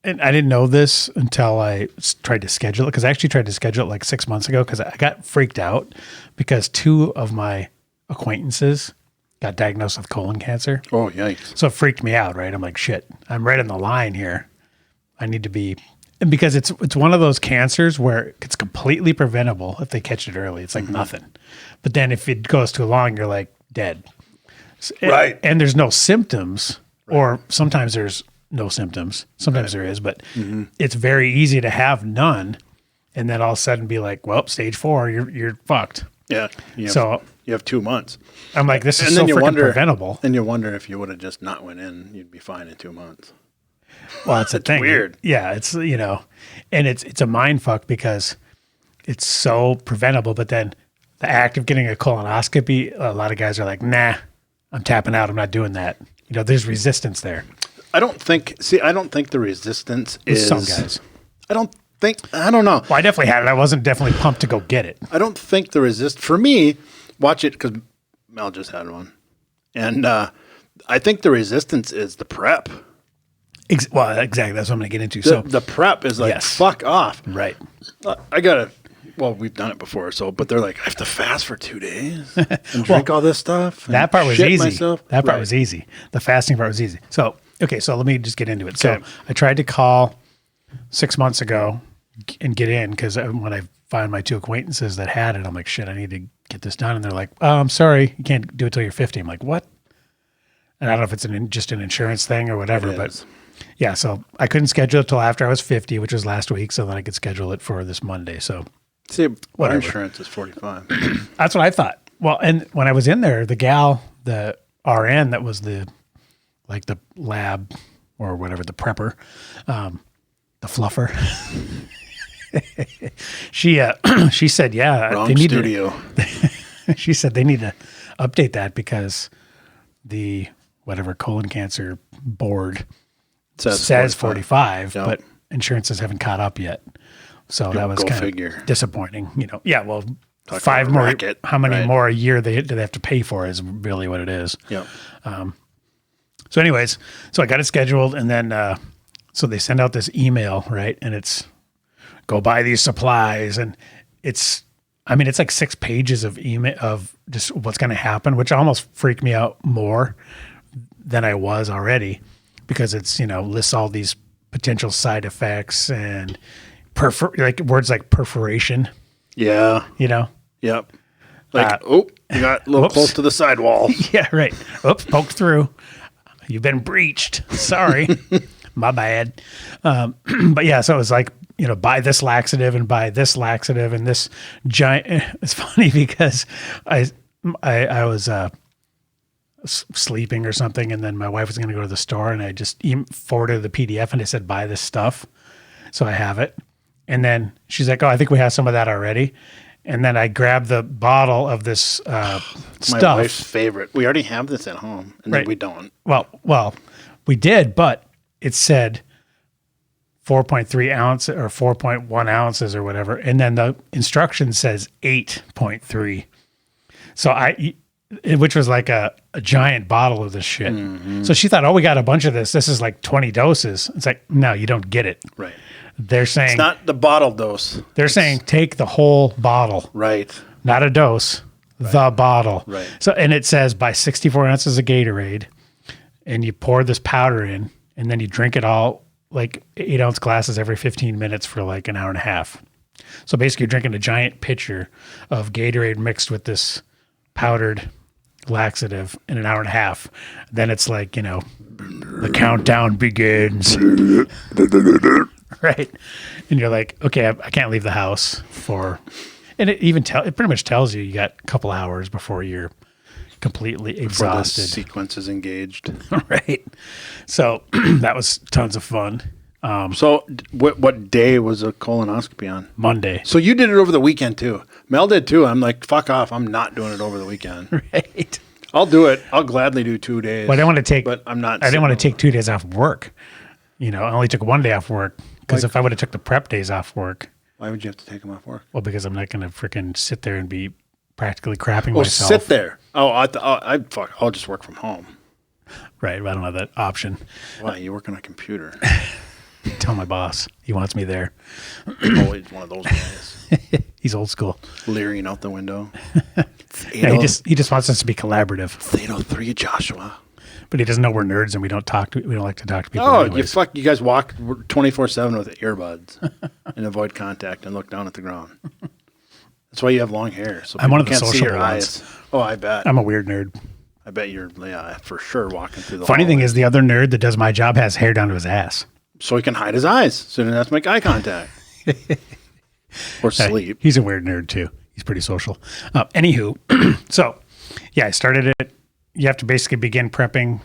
And I didn't know this until I tried to schedule it, because I actually tried to schedule it like 6 months ago because I got freaked out because 2 of my acquaintances got diagnosed with colon cancer. Oh, yikes. So it freaked me out, right? I'm like, shit, I'm right in the line here. I need to be, and because it's one of those cancers where it's completely preventable if they catch it early. It's like nothing. But then if it goes too long, you're like dead. Right. And there's no symptoms, or sometimes there's no symptoms. Sometimes there is, but it's very easy to have none. And then all of a sudden be like, well, stage 4, you're fucked. Yeah. You have 2 months. I'm like, this is so freaking preventable. And you wonder if you would have just not went in, you'd be fine in 2 months. Well, it's a thing. Weird. Yeah, it's, and it's a mind fuck because it's so preventable. But then the act of getting a colonoscopy, a lot of guys are like, nah, I'm tapping out. I'm not doing that. There's resistance there. I don't think the resistance is some guys. I don't know. Well, I definitely had it. I wasn't definitely pumped to go get it. I don't think for me, watch it because Mel just had one. And I think the resistance is the prep. Well, exactly. That's what I'm going to get into. The prep is like, fuck off. Right. We've done it before, but they're like, I have to fast for 2 days and drink all this stuff. That part was easy. Myself. That part was easy. The fasting part was easy. So let me just get into it. Okay. So I tried to call 6 months ago and get in because when I find my 2 acquaintances that had it, I'm like, shit, I need to get this done. And they're like, oh, I'm sorry, you can't do it till you're 50. I'm like, what? And I don't know if it's just an insurance thing or whatever, but yeah, so I couldn't schedule it till after I was 50, which was last week, so then I could schedule it for this Monday. So see, what insurance is 45? That's what I thought. Well, and when I was in there, the gal, the RN that was the lab or whatever, the prepper, the fluffer, she said, yeah, wrong studio. She said they need to update that because the whatever colon cancer board says 45, but insurances haven't caught up yet. So that was kind of disappointing. Yeah, well, Talk 5 more. Racket, how many more a year do they have to pay for is really what it is. Yeah. So anyways, so I got it scheduled, and then so they send out this email, right? And it's go buy these supplies, and it's like 6 pages of email of just what's going to happen, which almost freaked me out more than I was already, because it's lists all these potential side effects and words like perforation. Yeah. Yep. Like, you got a little close to the sidewall. Yeah, right. Oops, poked through. You've been breached. Sorry. My bad. But yeah, so it was like, buy this laxative and buy this laxative and this giant. It's funny because I was sleeping or something, and then my wife was going to go to the store, and I just forwarded the PDF and I said, buy this stuff. So I have it. And then she's like, oh, I think we have some of that already. And then I grabbed the bottle of this stuff. My wife's favorite. We already have this at home, and then we don't. Well, we did, but it said 4.3 ounces or 4.1 ounces or whatever. And then the instruction says 8.3. So which was like a giant bottle of this shit. Mm-hmm. So she thought, oh, we got a bunch of this. This is like 20 doses. It's like, no, you don't get it. Right. They're saying it's not the bottle dose. They're saying take the whole bottle. Right. Not a dose, the bottle. Right. So, and it says buy 64 ounces of Gatorade, and you pour this powder in, and then you drink it all like 8-ounce glasses every 15 minutes for like an hour and a half. So basically you're drinking a giant pitcher of Gatorade mixed with this powdered laxative in an hour and a half. Then it's like, the countdown begins. Right. And you're like, okay, I can't leave the house and it even it pretty much tells you got a couple hours before you're completely exhausted. The sequence is engaged. Right. So that was tons of fun. So what day was a colonoscopy on? Monday. So you did it over the weekend too. Mel did too. I'm like, fuck off. I'm not doing it over the weekend. Right. I'll do it. I'll gladly do 2 days. But I didn't want to take. But I'm not. I didn't want to take 2 days off work. I only took 1 day off work because if I would have took the prep days off work. Why would you have to take them off work? Well, because I'm not going to freaking sit there and be practically crapping Oh, myself. sit there. Oh, I'll just work from home. Right. I don't have that option. Why? You work on a computer. Tell my boss. He wants me there. Always one of those guys. He's old school. Leering out the window. Yeah, he just wants us to be collaborative. It's 8:03, Joshua. But he doesn't know we're nerds and we don't like to talk to people. Oh, anyways. you guys walk 24/7 with earbuds and avoid contact and look down at the ground. That's why you have long hair. So I'm one of the can't see your sociable ones. eyes. Oh, I bet. I'm a weird nerd. I bet you're for sure walking through the Funny hallway. thing is the other nerd that does my job has hair down to his ass. So he can hide his eyes. So he doesn't have to make eye contact. Or sleep. He's a weird nerd too. He's pretty social. Anywho, so yeah, I started it. You have to basically begin prepping.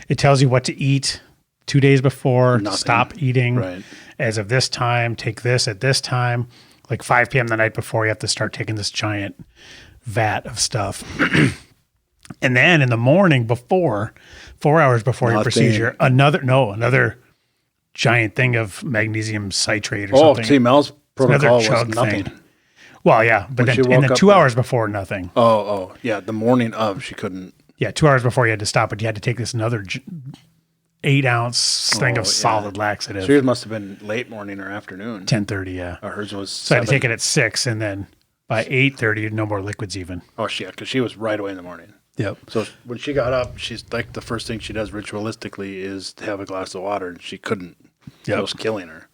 It tells you what to eat 2 days before, Nothing. stop eating. Right. As of this time, take this at this time. Like 5 p.m. the night before, you have to start taking this giant vat of stuff. And then in the morning before, 4 hours before your Nothing. procedure, another giant thing of magnesium citrate or Oh, something. see, Mel's protocol was chug nothing. thing. Well, yeah, but When she then, and woke then up 2 there. hours before, nothing. Oh, yeah. The morning of, she couldn't. Yeah, 2 hours before you had to stop it. You had to take this another 8-ounce thing of yeah. solid laxative. So yours must have been late morning or afternoon. 10:30, yeah. Hers was So I had to 7. take it at 6, and then by 8:30, no more liquids even. Oh, yeah, because she was right away in the morning. Yep. So when she got up, she's like the first thing she does ritualistically is to have a glass of water, and she couldn't. Yep. It was killing her.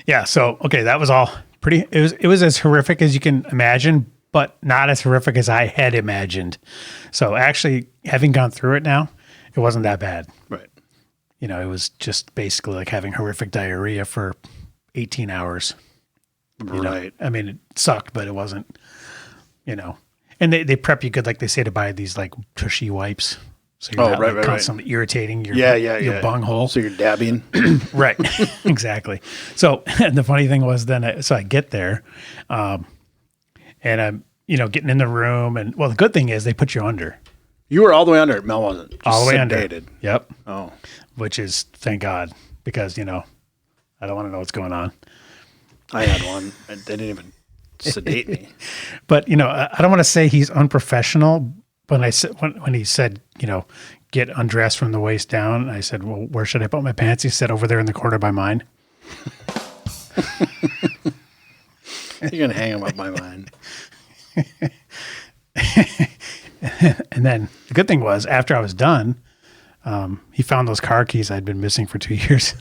Yeah. So okay, that was all pretty. It was as horrific as you can imagine, but not as horrific as I had imagined. So actually, having gone through it now, it wasn't that bad. Right. It was just basically like having horrific diarrhea for 18 hours. Right. I mean, it sucked, but it wasn't. And they prep you good, like they say, to buy these like tushy wipes. So you're not right. constantly irritating your Yeah. bung hole. So you're dabbing. Right. Exactly. So and the funny thing was then, I get there and I'm, getting in the room and the good thing is they put you under. You were all the way under. Mel wasn't. Just All the way sedated. under. Yep. Oh. Which is, thank God, because, I don't want to know what's going on. I had one. And they didn't even sedate me. But, I don't want to say he's unprofessional. But when he said, get undressed from the waist down, I said, well, where should I put my pants? He said, over there in the corner by mine. You're going to hang him up by mine. And then the good thing was, after I was done, he found those car keys I'd been missing for 2 years.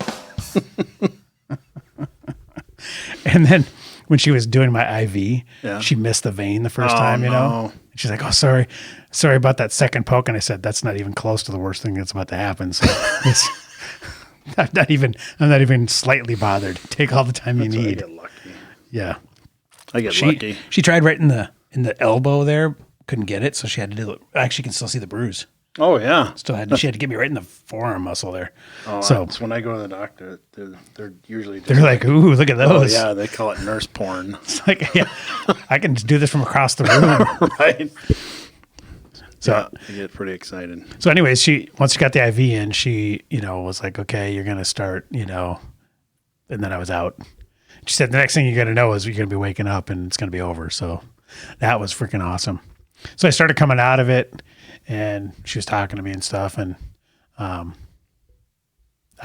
And then when she was doing my IV, she missed the vein the first time, no. And she's like, oh, sorry about that second poke. And I said, that's not even close to the worst thing that's about to happen. So I'm not even slightly bothered. Take all the time you need. I get lucky. Yeah. I get lucky. She tried right in the elbow there, couldn't get it, so she had to do it. Actually, you can still see the bruise. Oh, yeah. She had to get me right in the forearm muscle there. Oh, so that's when I go to the doctor, they're usually just they're like, ooh, look at those. Oh, yeah, they call it nurse porn. It's like, yeah, I can do this from across the room. Right. So yeah, I get pretty excited. So anyways, once she got the IV in, she, was like, okay, you're going to start, and then I was out. She said, the next thing you're going to know is you're going to be waking up and it's going to be over. So that was freaking awesome. So I started coming out of it and she was talking to me and stuff. And I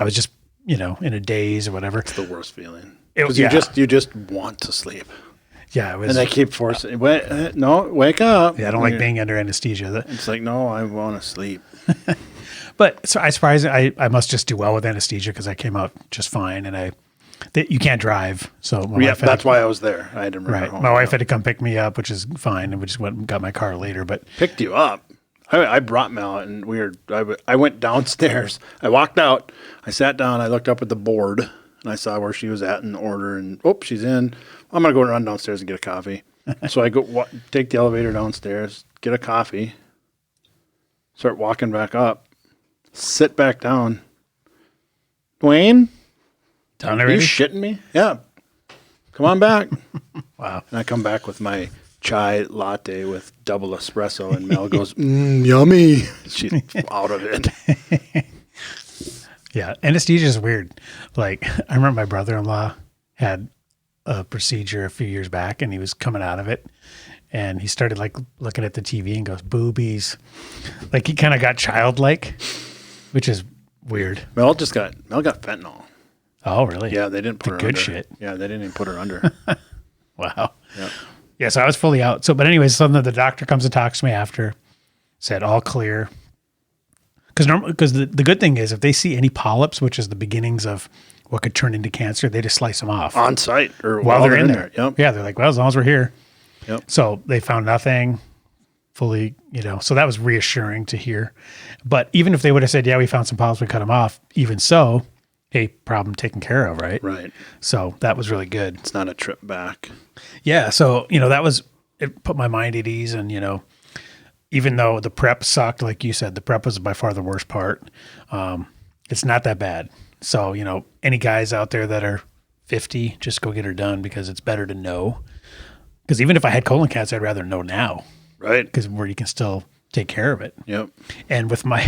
was just, in a daze or whatever. It's the worst feeling. Because you just want to sleep. Yeah. It was, and they keep forcing, wake up. Yeah, I don't like being under anesthesia. It's like, no, I want to sleep. But so I must just do well with anesthesia because I came out just fine. And you can't drive. So that's why I was there. I had to bring her home. My wife had to come pick me up, which is fine. And we just went and got my car later, but picked you up. I brought Mel and I went downstairs. I walked out, I sat down, I looked up at the board and I saw where she was at in order and she's in. I'm going to go run downstairs and get a coffee. So I go take the elevator downstairs, get a coffee, start walking back up, sit back down. Dwayne? Done Are already? you shitting me? Yeah. Come on back. Wow. And I come back with my chai latte with double espresso, and Mel goes, yummy. She's out of it. Yeah, anesthesia is weird. Like, I remember my brother-in-law had a procedure a few years back, and he was coming out of it, and he started like looking at the TV and goes, boobies. Like, he kind of got childlike, which is weird. Mel got fentanyl. Oh, really? Yeah, they didn't put her good under. Shit. Yeah, they didn't even put her under. Wow. Yeah. Yeah, so I was fully out. So, but anyways, so the doctor comes and talks to me after, said all clear. Because the good thing is if they see any polyps, which is the beginnings of what could turn into cancer, they just slice them off. On site or while they're in there. Yep. Yeah, they're like, well, as long as we're here. Yep. So they found nothing fully, so that was reassuring to hear. But even if they would have said, yeah, we found some polyps, we cut them off, even so, hey, problem taken care of, right? Right. So that was really good. It's not a trip back. Yeah. So, it put my mind at ease. And, even though the prep sucked, like you said, the prep was by far the worst part. It's not that bad. So, any guys out there that are 50, just go get her done because it's better to know. Because even if I had colon cancer, I'd rather know now. Right. Because where you can still take care of it. Yep. And with my,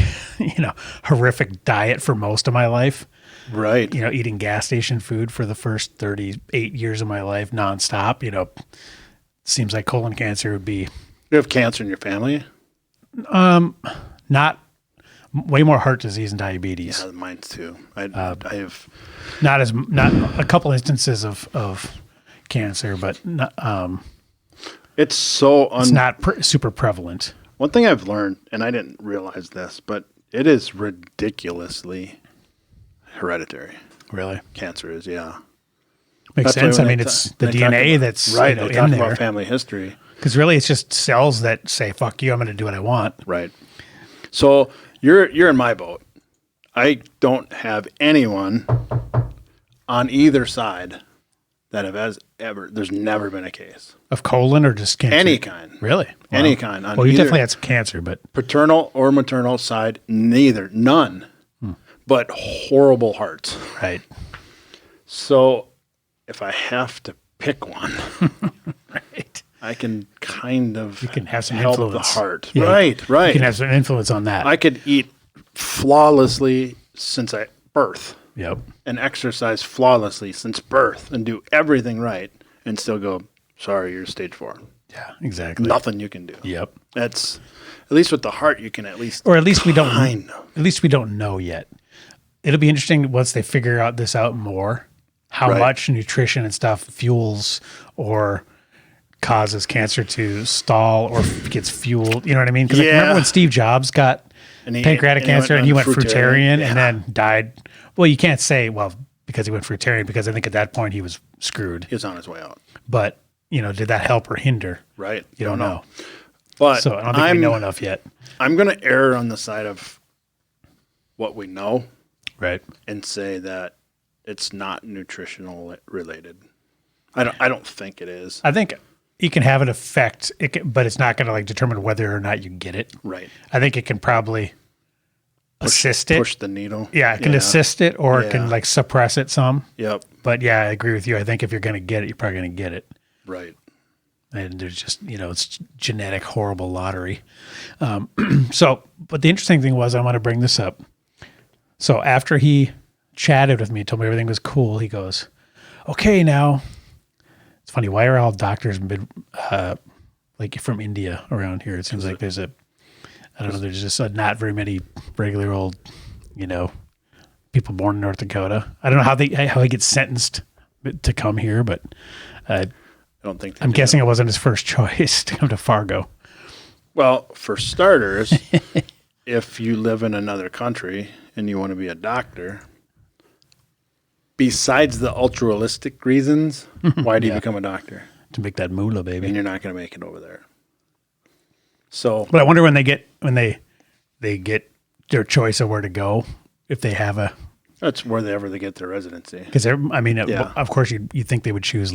horrific diet for most of my life. Right. Eating gas station food for the first 38 years of my life nonstop, seems like colon cancer would be. You have cancer in your family? Not way more heart disease and diabetes. Yeah, mine too. I have not a couple instances of cancer, but not, it's so it's not super prevalent. One thing I've learned, and I didn't realize this, but it is ridiculously hereditary. Really, cancer is, yeah. Makes sense. I mean, it's the DNA that's right. They talk in there. About family history. Because really, it's just cells that say, fuck you, I'm going to do what I want. Right. So you're in my boat. I don't have anyone on either side that has ever, there's never been a case. Of colon or just cancer? Any kind. Really? Wow. Any kind. Well, you definitely had some cancer, but. Paternal or maternal side, neither. None. But horrible hearts. Right. So if I have to pick one. Right. I can kind of you can have some help influence. the heart. Yeah, right. You can have some influence on that. I could eat flawlessly since birth. Yep. And exercise flawlessly since birth and do everything right and still go, sorry, you're stage 4. Yeah, exactly. Nothing you can do. Yep. That's at least with the heart you can at least we don't know yet. It'll be interesting once they figure out this out more, how much nutrition and stuff fuels or causes cancer to stall or gets fueled. You know what I mean? Because I remember when Steve Jobs got pancreatic cancer and he went fruitarian and then died. Well, you can't say, because he went fruitarian, because I think at that point he was screwed. He was on his way out. But, did that help or hinder? Right. You don't know. But so I don't think we know enough yet. I'm going to err on the side of what we know. Right. And say that it's not nutritional related. I don't think it is. I think you can have an effect, but it's not going to determine whether or not you get it. Right. I think it can probably assist it. Push the needle. Yeah, it can assist it or it can suppress it some. Yep. But yeah, I agree with you. I think if you're going to get it, you're probably going to get it. Right. And there's just, it's genetic horrible lottery. But the interesting thing was, I want to bring this up. So after he chatted with me, told me everything was cool, he goes, okay, now, it's funny, why are all doctors from India around here? It seems like there's there's just not very many regular old, people born in North Dakota. I don't know how he gets sentenced to come here, but I don't think I'm guessing it wasn't his first choice to come to Fargo. Well, for starters, if you live in another country and you want to be a doctor, besides the altruistic reasons, why do you become a doctor? To make that moolah, baby. And you're not going to make it over there. So, but I wonder when they get their choice of where to go, if they have a. That's wherever they get their residency. Because of course you think they would choose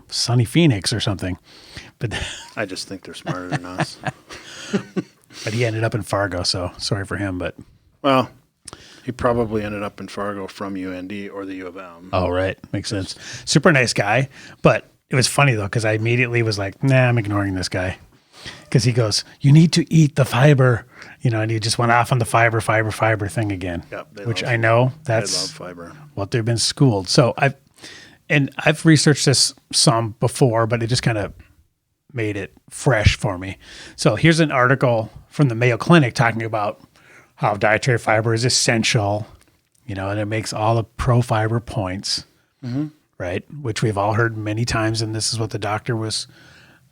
sunny Phoenix or something, but I just think they're smarter than us. But he ended up in Fargo, so sorry for him. But he probably ended up in Fargo from UND or the U of M. Oh, right, makes sense. Super nice guy, but it was funny though, because I immediately was like, nah, I'm ignoring this guy. Because he goes, you need to eat the fiber, and he just went off on the fiber thing again, which I know that's fiber. What they've been schooled. So I've researched this some before, but it just kind of made it fresh for me. So here's an article from the Mayo Clinic talking about how dietary fiber is essential, and it makes all the pro fiber points, right? Which we've all heard many times. And this is what the doctor was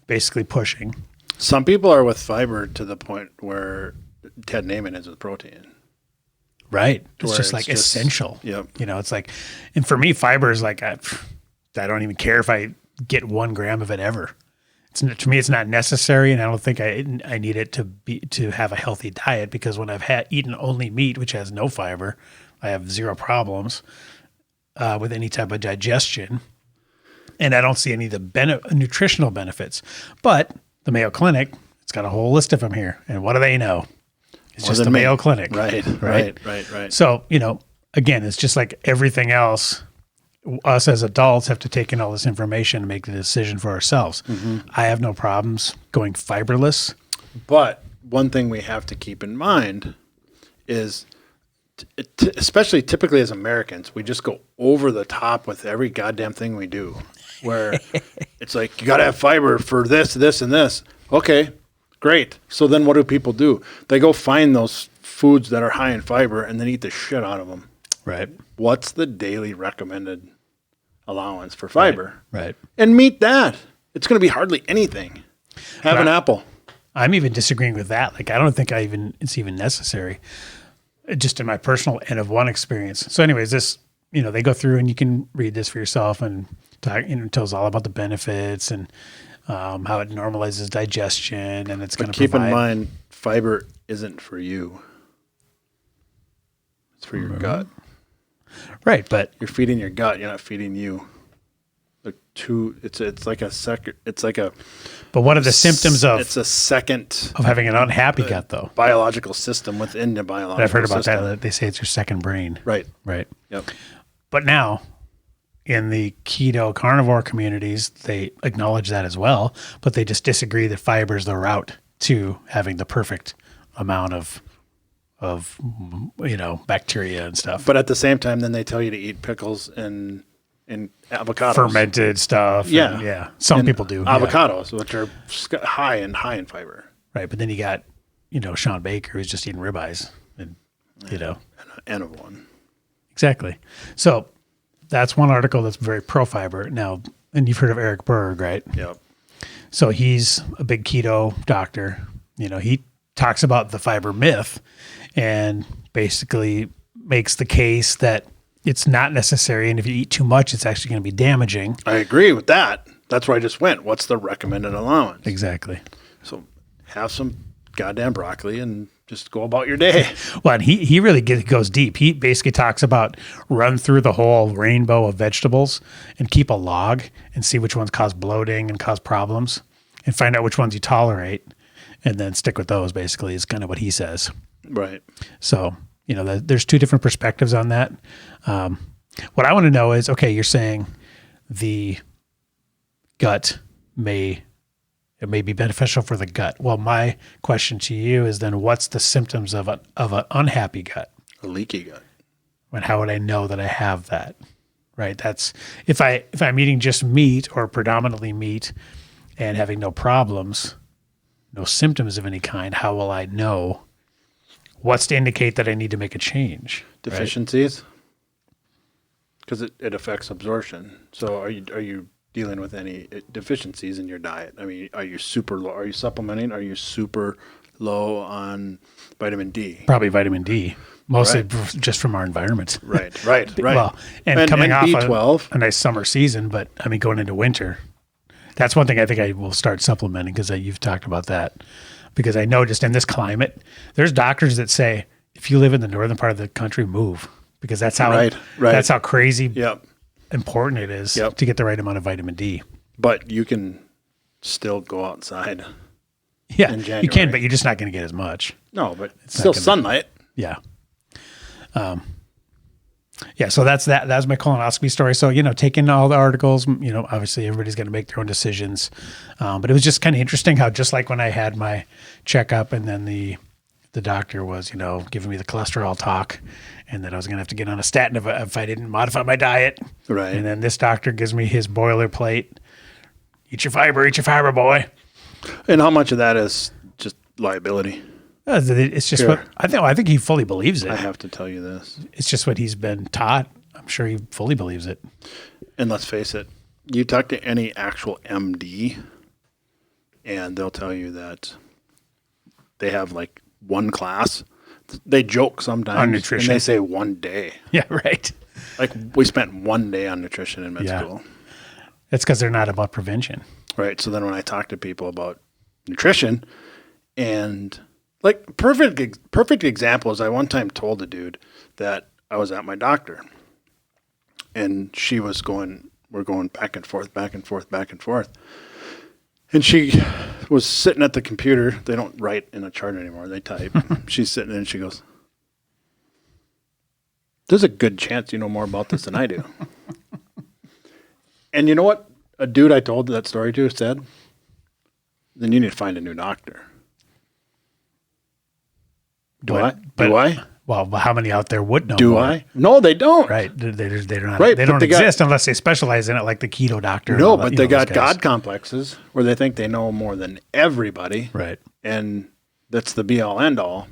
basically pushing. Some people are with fiber to the point where Ted Naiman is with protein. Right. It's just essential. Yep. It's like, and for me, fiber is like, I don't even care if I get 1 gram of it ever. To me, it's not necessary. And I don't think I need it to have a healthy diet, because when I've eaten only meat, which has no fiber, I have zero problems with any type of digestion. And I don't see any of the nutritional benefits. But the Mayo Clinic, it's got a whole list of them here. And what do they know? It's just the Mayo Clinic. Right. So, again, it's just like everything else. Us as adults have to take in all this information and make the decision for ourselves. I have no problems going fiberless. But one thing we have to keep in mind is, especially typically as Americans, we just go over the top with every goddamn thing we do. Where it's like, you got to have fiber for this, this, and this. Okay, great. So then what do people do? They go find those foods that are high in fiber and then eat the shit out of them. Right. What's the daily recommended allowance for fiber? Right. And meet that. It's going to be hardly anything. Have an apple. I'm even disagreeing with that. Like, I don't think it's even necessary. Just in my personal N of 1 experience. So anyways, this, they go through, and you can read this for yourself, and it tells all about the benefits and how it normalizes digestion, and it's going to keep in mind, fiber isn't for you. It's for your gut. Right, but you're feeding your gut. You're not feeding you. It's like a second. It's like a. But what are the symptoms of? It's a second of having an unhappy gut, though. Biological system within the biological. I've heard about system. that. They say it's your second brain. Right. Yep. But now, in the keto carnivore communities, they acknowledge that as well, but they just disagree that fiber is the route to having the perfect amount of bacteria and stuff. But at the same time, then they tell you to eat pickles and avocados, fermented stuff. Yeah. Some people do avocados, which are high in fiber. Right, but then you got Sean Baker, who's just eating ribeyes, and N of 1. Exactly. So that's one article that's very pro fiber. Now, and you've heard of Eric Berg, right? Yep. So he's a big keto doctor. He talks about the fiber myth and basically makes the case that it's not necessary. And if you eat too much, it's actually going to be damaging. I agree with that. That's where I just went. What's the recommended allowance? Exactly. So have some goddamn broccoli and just go about your day. Well, and he really goes deep. He basically talks about run through the whole rainbow of vegetables and keep a log and see which ones cause bloating and cause problems and find out which ones you tolerate and then stick with those, basically, is kind of what he says. Right. So, there's 2 different perspectives on that. What I want to know is, okay, you're saying the gut may be beneficial for the gut. Well, my question to you is then, what's the symptoms of an unhappy gut? A leaky gut. And how would I know that I have that? Right. That's if I'm eating just meat or predominantly meat and having no problems, no symptoms of any kind, how will I know what's to indicate that I need to make a change? Deficiencies? Because it affects absorption. So are you dealing with any deficiencies in your diet? I mean, are you super low? Are you supplementing? Are you super low on vitamin D? Probably vitamin D, mostly just from our environment. Right. Well, and coming off B12. a nice summer season, but I mean, going into winter, that's one thing I think I will start supplementing, because you've talked about that. Because I know just in this climate, there's doctors that say, if you live in the northern part of the country, move, because that's how that's how crazy important it is to get the right amount of vitamin D. But you can still go outside. Yeah, you can, but you're just not going to get as much. No, but it's still sunlight. Yeah. Yeah, so that's that. That's my colonoscopy story. So, taking all the articles, obviously everybody's going to make their own decisions. But it was just kind of interesting how just like when I had my checkup and then the doctor was, giving me the cholesterol talk and that I was going to have to get on a statin if I didn't modify my diet. Right. And then this doctor gives me his boilerplate. Eat your fiber, boy. And how much of that is just liability? It's just Sure. what I think he fully believes it. I have to tell you this. It's just what he's been taught. I'm sure he fully believes it. And let's face it, you talk to any actual MD and they'll tell you that they have like one class. They joke sometimes on nutrition. And they say 1 day. Yeah, right. Like we spent 1 day on nutrition in med school. It's because they're not about prevention. Right. So then when I talk to people about nutrition and like perfect example is I one time told a dude that I was at my doctor and we're going back and forth. And she was sitting at the computer. They don't write in a chart anymore. They type. She's sitting there and she goes, "There's a good chance you know more about this than I do." And you know what a dude I told that story to said? Then you need to find a new doctor. Do I? Well, how many out there would know? Do more? I? No, they don't. Right. They're not. Right, They but don't they exist unless they specialize in it, like the keto doctor. and No, all that, but they got those guys. God complexes where they think they know more than everybody. Right. And that's the be all end all.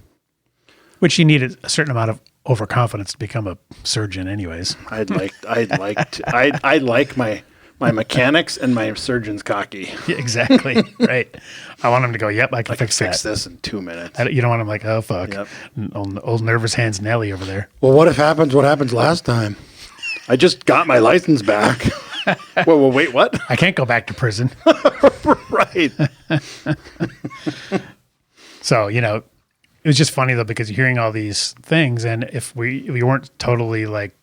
Which you need a certain amount of overconfidence to become a surgeon, anyways. I'd like my mechanics and my surgeon's cocky. Yeah, exactly. Right. I want them to go, yep, I can fix that. this in 2 minutes. You don't want them like, oh, fuck. Yep. Old nervous hands Nelly over there. Well, what happens last time? I just got my license back. well, wait, what? I can't go back to prison. Right. So, it was just funny though, because you're hearing all these things, and if we weren't totally like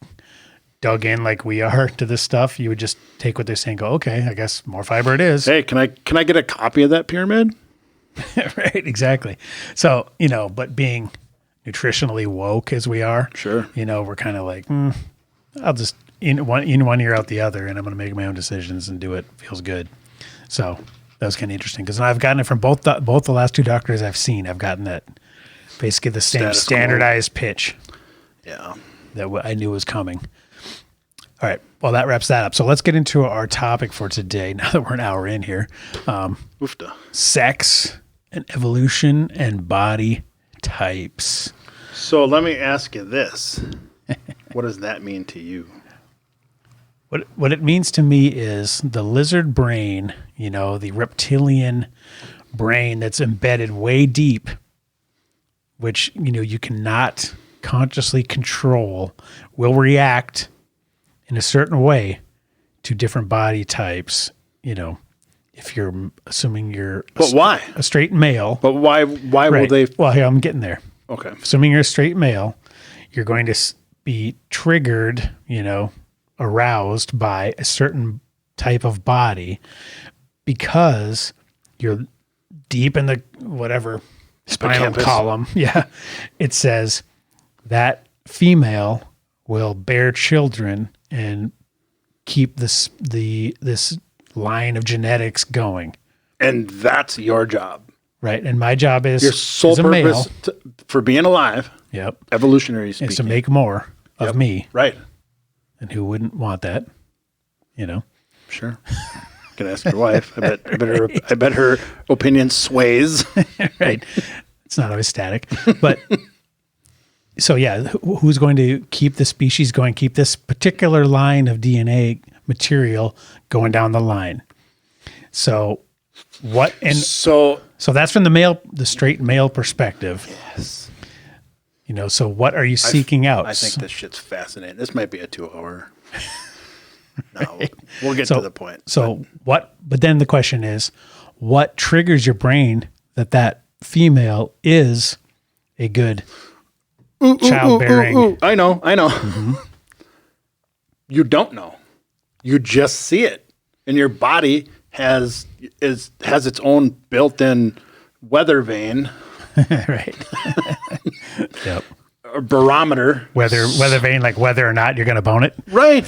dug in like we are to this stuff, you would just take what they're saying, go, okay, I guess more fiber it is. Hey, can I get a copy of that pyramid? Right, exactly. So, but being nutritionally woke as we are, Sure. We're kind of like, I'll just in one ear out the other, and I'm going to make my own decisions and do it. Feels good. So that was kind of interesting because I've gotten it from both the last two doctors I've seen. I've gotten that basically the same standardized pitch. Yeah. That I knew was coming. All right. Well, that wraps that up. So let's get into our topic for today. Now that we're an hour in here, Oofta. sex and evolution and body types. So let me ask you this. What does that mean to you? What it means to me is the lizard brain, the reptilian brain that's embedded way deep, which, you cannot consciously control, will react in a certain way to different body types. If you're assuming you're But why? a straight male. But why will Right. they? Well, here, I'm getting there. Okay. Assuming you're a straight male, you're going to be triggered, aroused by a certain type of body because you're deep in the whatever spinal Hippocampus. column. Yeah. It says that female will bear children and keep this line of genetics going. And that's your job. Right. And my job is Your sole as a male, purpose for being alive, yep, evolutionary speaking. is to make more of me. Right. And who wouldn't want that? Sure. Can ask your wife. I bet her opinion sways. Right. It's not always static. But so yeah, who's going to keep the species going, keep this particular line of DNA material going down the line? So what so that's from the straight male perspective. Yes. So what are you seeking out? I think this shit's fascinating. This might be a 2-hour. No, we'll get to the point. So but then the question is, what triggers your brain that female is a good childbearing? I know. Mm-hmm. You don't know. You just see it, and your body has its own built-in weather vane. Right. Yep. a barometer. Weather vane, like whether or not you're going to bone it. Right.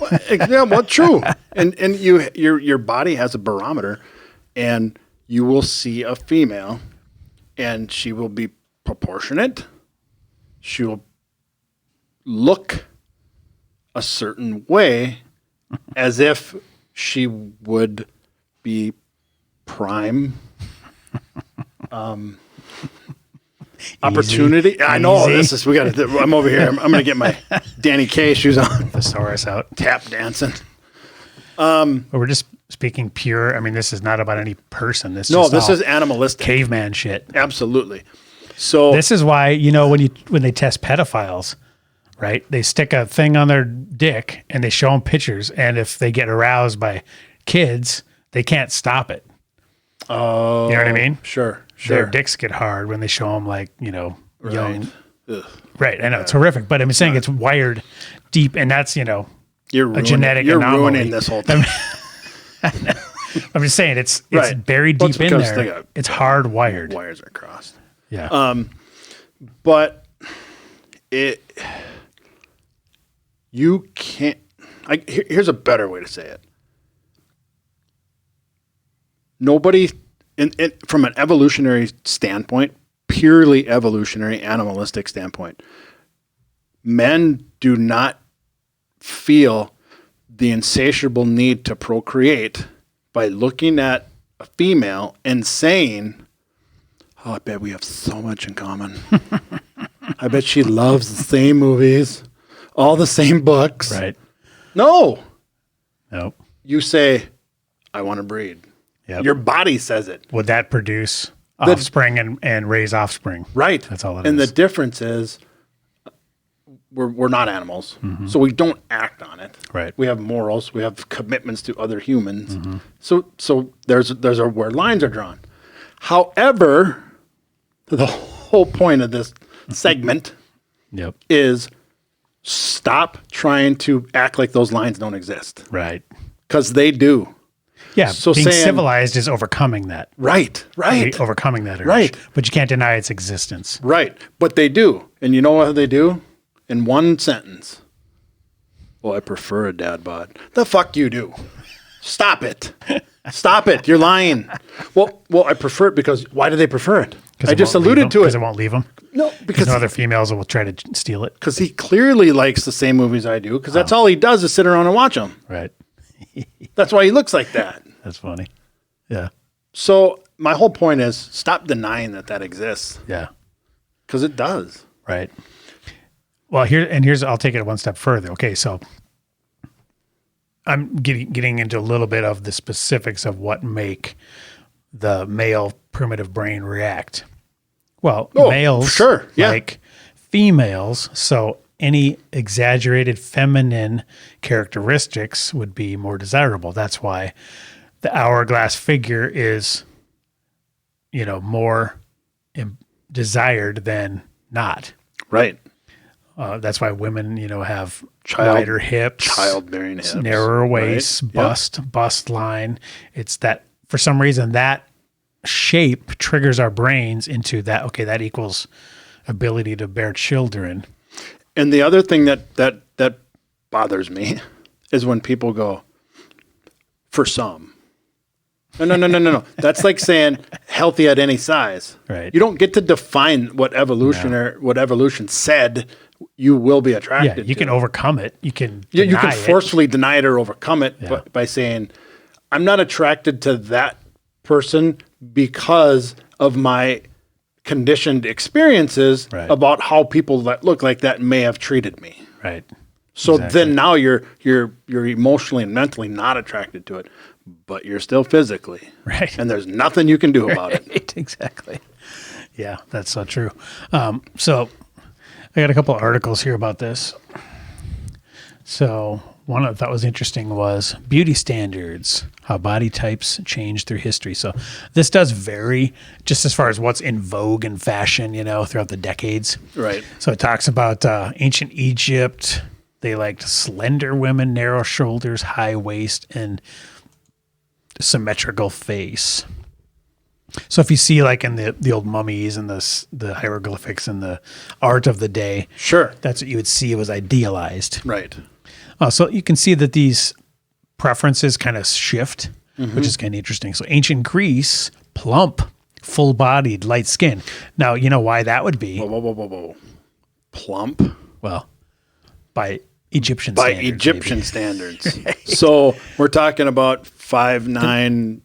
Well, true. And your body has a barometer, and you will see a female, and she will be proportionate. She will look a certain way, as if she would be prime. Opportunity. Easy. I know this is. I'm over here. I'm going to get my Danny Kaye shoes on. Thesaurus out. Tap dancing. But we're just speaking pure. I mean, this is not about any person. This is animalistic. Caveman shit. Absolutely. So this is why, when they test pedophiles, right? They stick a thing on their dick and they show them pictures. And if they get aroused by kids, they can't stop it. Oh, you know what I mean? Sure. Their dicks get hard when they show them young. Ugh. Right. I know it's horrific, but I'm saying it's wired deep, and that's, you're a genetic You're anomaly. ruining this whole thing. I'm just saying it's Right. buried Well, deep in there. It's hardwired. Wires are crossed. Yeah. But you can't. Here's a better way to say it. Nobody, from an evolutionary standpoint, purely evolutionary, animalistic standpoint, men do not feel the insatiable need to procreate by looking at a female and saying, "Oh, I bet we have so much in common. I bet she loves the same movies, all the same books." Right. No. Nope. You say, "I want to breed." Yep. Your body says it. Would that produce offspring and raise offspring? Right. That's all it and is. the difference is we're not animals, so we don't act on it. Right. We have morals. We have commitments to other humans. So there's where lines are drawn. However, the whole point of this segment Yep. is stop trying to act like those lines don't exist, Right. because they do. Yeah. So being saying- civilized is overcoming that. Right. Overcoming that urge. Right. But you can't deny its existence. Right. But they do. And you know what they do? In one sentence. Well, I prefer a dad bod. The fuck you do. Stop it. You're lying. Well, I prefer it because why do they prefer it? I just alluded to it. Because it won't leave them. No, Because because no other females will try to steal it. because he clearly likes the same movies I do, because that's all he does is sit around and watch them. Right. That's why he looks like that. That's funny. Yeah. So my whole point is stop denying that exists, Yeah. because it does. Right. Well, here's I'll take it one step further. Okay, so I'm getting into a little bit of the specifics of what make the male primitive brain react. Well, males, sure, yeah. like females, so any exaggerated feminine characteristics would be more desirable. That's why the hourglass figure is, more desired than not. Right. That's why women, have Child- wider hips, Childbearing hips. narrower waist, Right. bust line. It's that for some reason that shape triggers our brains into that. Okay, that equals ability to bear children. And the other thing that bothers me is when people go, for some. No. That's like saying healthy at any size. Right. You don't get to define what evolution said you will be attracted Yeah, you to. can overcome it. You can You deny can it. forcefully deny it or overcome it Yeah. by saying, I'm not attracted to that person because of my conditioned experiences Right. about how people that look like that may have treated me. Right. So Exactly. then now you're emotionally and mentally not attracted to it, but you're still physically. Right. And there's nothing you can do about it. Right, exactly. Yeah, that's so true. So I got a couple of articles here about this. So one I thought was interesting was beauty standards, how body types change through history. So this does vary just as far as what's in vogue and fashion, throughout the decades. Right. So it talks about ancient Egypt. They liked slender women, narrow shoulders, high waist, and symmetrical face. So if you see like in the old mummies and the hieroglyphics and the art of the day, Sure. that's what you would see was idealized. Right. So you can see that these preferences kind of shift, which is kind of interesting. So ancient Greece, plump, full-bodied, light skin. Now, you know why that would be? Whoa. Plump? Well, by Egyptian By standards. Egyptian standards. So we're talking about 5'9",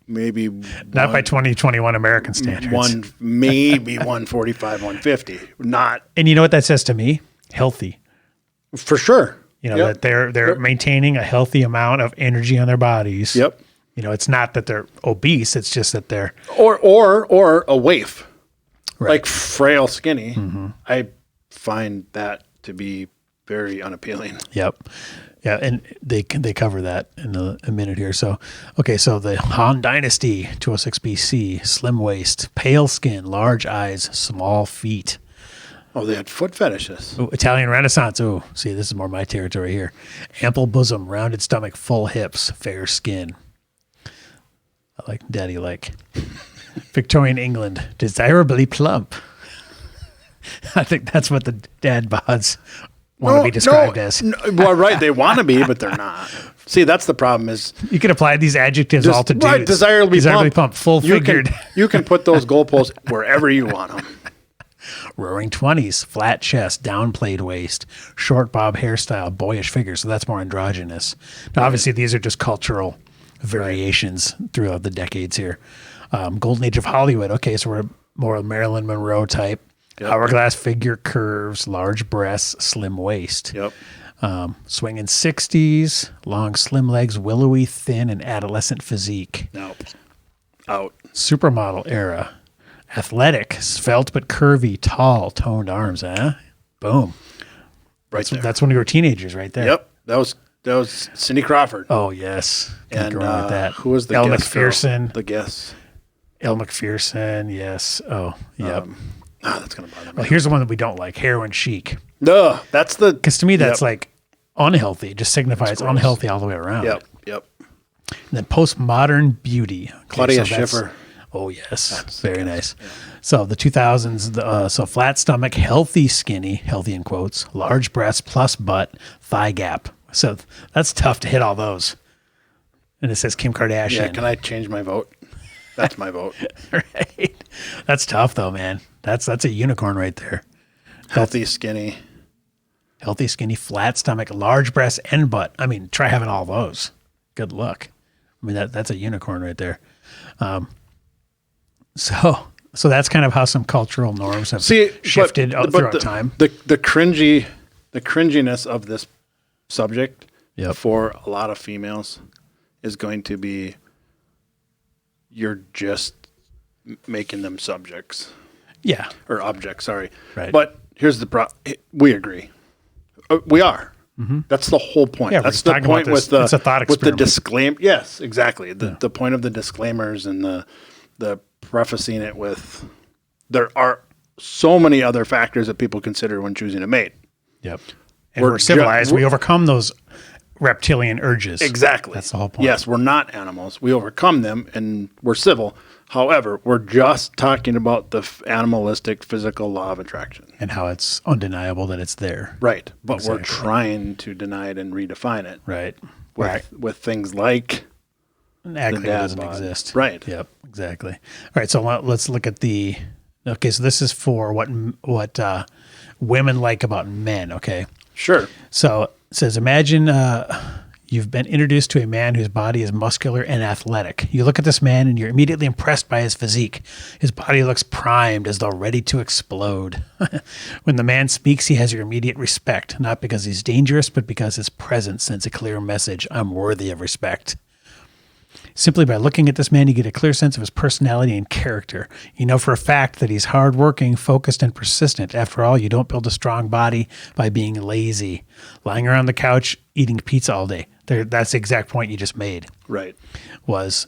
maybe Not by 2021 American standards. maybe 145, 150. Not And you know what that says to me? Healthy. for sure. You know, Yep. that they're maintaining a healthy amount of energy on their bodies. Yep. You know, it's not that they're obese, it's just that they're Or a waif. Right. Like frail, skinny. I find that to be very unappealing. Yep. Yeah, and they cover that in a minute here. So, okay, so the Han Dynasty, 206 BC, slim waist, pale skin, large eyes, small feet. Oh, they had foot fetishes. Ooh, Italian Renaissance. Oh, see, this is more my territory here. Ample bosom, rounded stomach, full hips, fair skin. I like daddy like. Victorian England, desirably plump. I think that's what the dad bods want to be described as. Well, right, they want to be, but they're not. See, that's the problem is You can apply these adjectives all to dudes. right, desirably plump. Full-figured. You can put those goalposts wherever you want them. Roaring 20s, flat chest, downplayed waist, short bob hairstyle, boyish figure. So that's more androgynous. Now, obviously, these are just cultural variations throughout the decades here. Golden Age of Hollywood. Okay, so we're more Marilyn Monroe type. Yep. Hourglass figure, curves, large breasts, slim waist. Yep. Swinging 60s, long slim legs, willowy, thin, and adolescent physique. Nope. Out. Supermodel era. Athletic, svelte but curvy, tall, toned arms. Boom. Right there. That's when we were teenagers right there. Yep. That was Cindy Crawford. Oh, yes. Can't And go wrong with that. who was the Elle guest girl? McPherson. The guest. Elle McPherson, yes. Oh, yep. That's going to bother me. Well, here's the one that we don't like, heroin chic. No, that's the... Because to me, that's Yep. like unhealthy. It just signifies gross. unhealthy all the way around. Yep. And then postmodern beauty. Okay, Claudia so that's- Schiffer. Oh, yes. Very nice. So the 2000s, so flat stomach, healthy skinny, healthy in quotes, large breast plus butt, thigh gap. So that's tough to hit all those. And it says Kim Kardashian. Yeah, can I change my vote? That's my vote. Right. That's tough though, man. That's a unicorn right there. Healthy, skinny. Healthy, skinny, flat stomach, large breast and butt. I mean, try having all those. Good luck. I mean, that's a unicorn right there. So that's kind of how some cultural norms have shifted throughout time. The cringiness of this subject for a lot of females is going to be you're just making them subjects. Yeah. Or objects, sorry. Right. But here's the problem. We agree. We are. That's the whole point. Yeah, we're That's just the talking about point this. with the It's a thought with the experiment. disclaim. Yes, exactly. The point of the disclaimers and the prefacing it with there are so many other factors that people consider when choosing a mate. Yep. And we're civilized. We overcome those reptilian urges. Exactly. That's the whole point. Yes, we're not animals. We overcome them and we're civil. However, we're just talking about the animalistic physical law of attraction. And how it's undeniable that it's there. Right. But we're Exactly. trying to deny it and redefine it. Right. With things like Act like it dad doesn't bod. exist. Right. Yep. Exactly. All right. So let's look at okay. So this is for what women like about men. Okay. Sure. So it says, imagine you've been introduced to a man whose body is muscular and athletic. You look at this man and you're immediately impressed by his physique. His body looks primed as though ready to explode. When the man speaks, he has your immediate respect, not because he's dangerous, but because his presence sends a clear message. I'm worthy of respect. Simply by looking at this man, you get a clear sense of his personality and character. You know for a fact that he's hardworking, focused, and persistent. After all, you don't build a strong body by being lazy, lying around the couch, eating pizza all day. That's the exact point you just made. Right. Was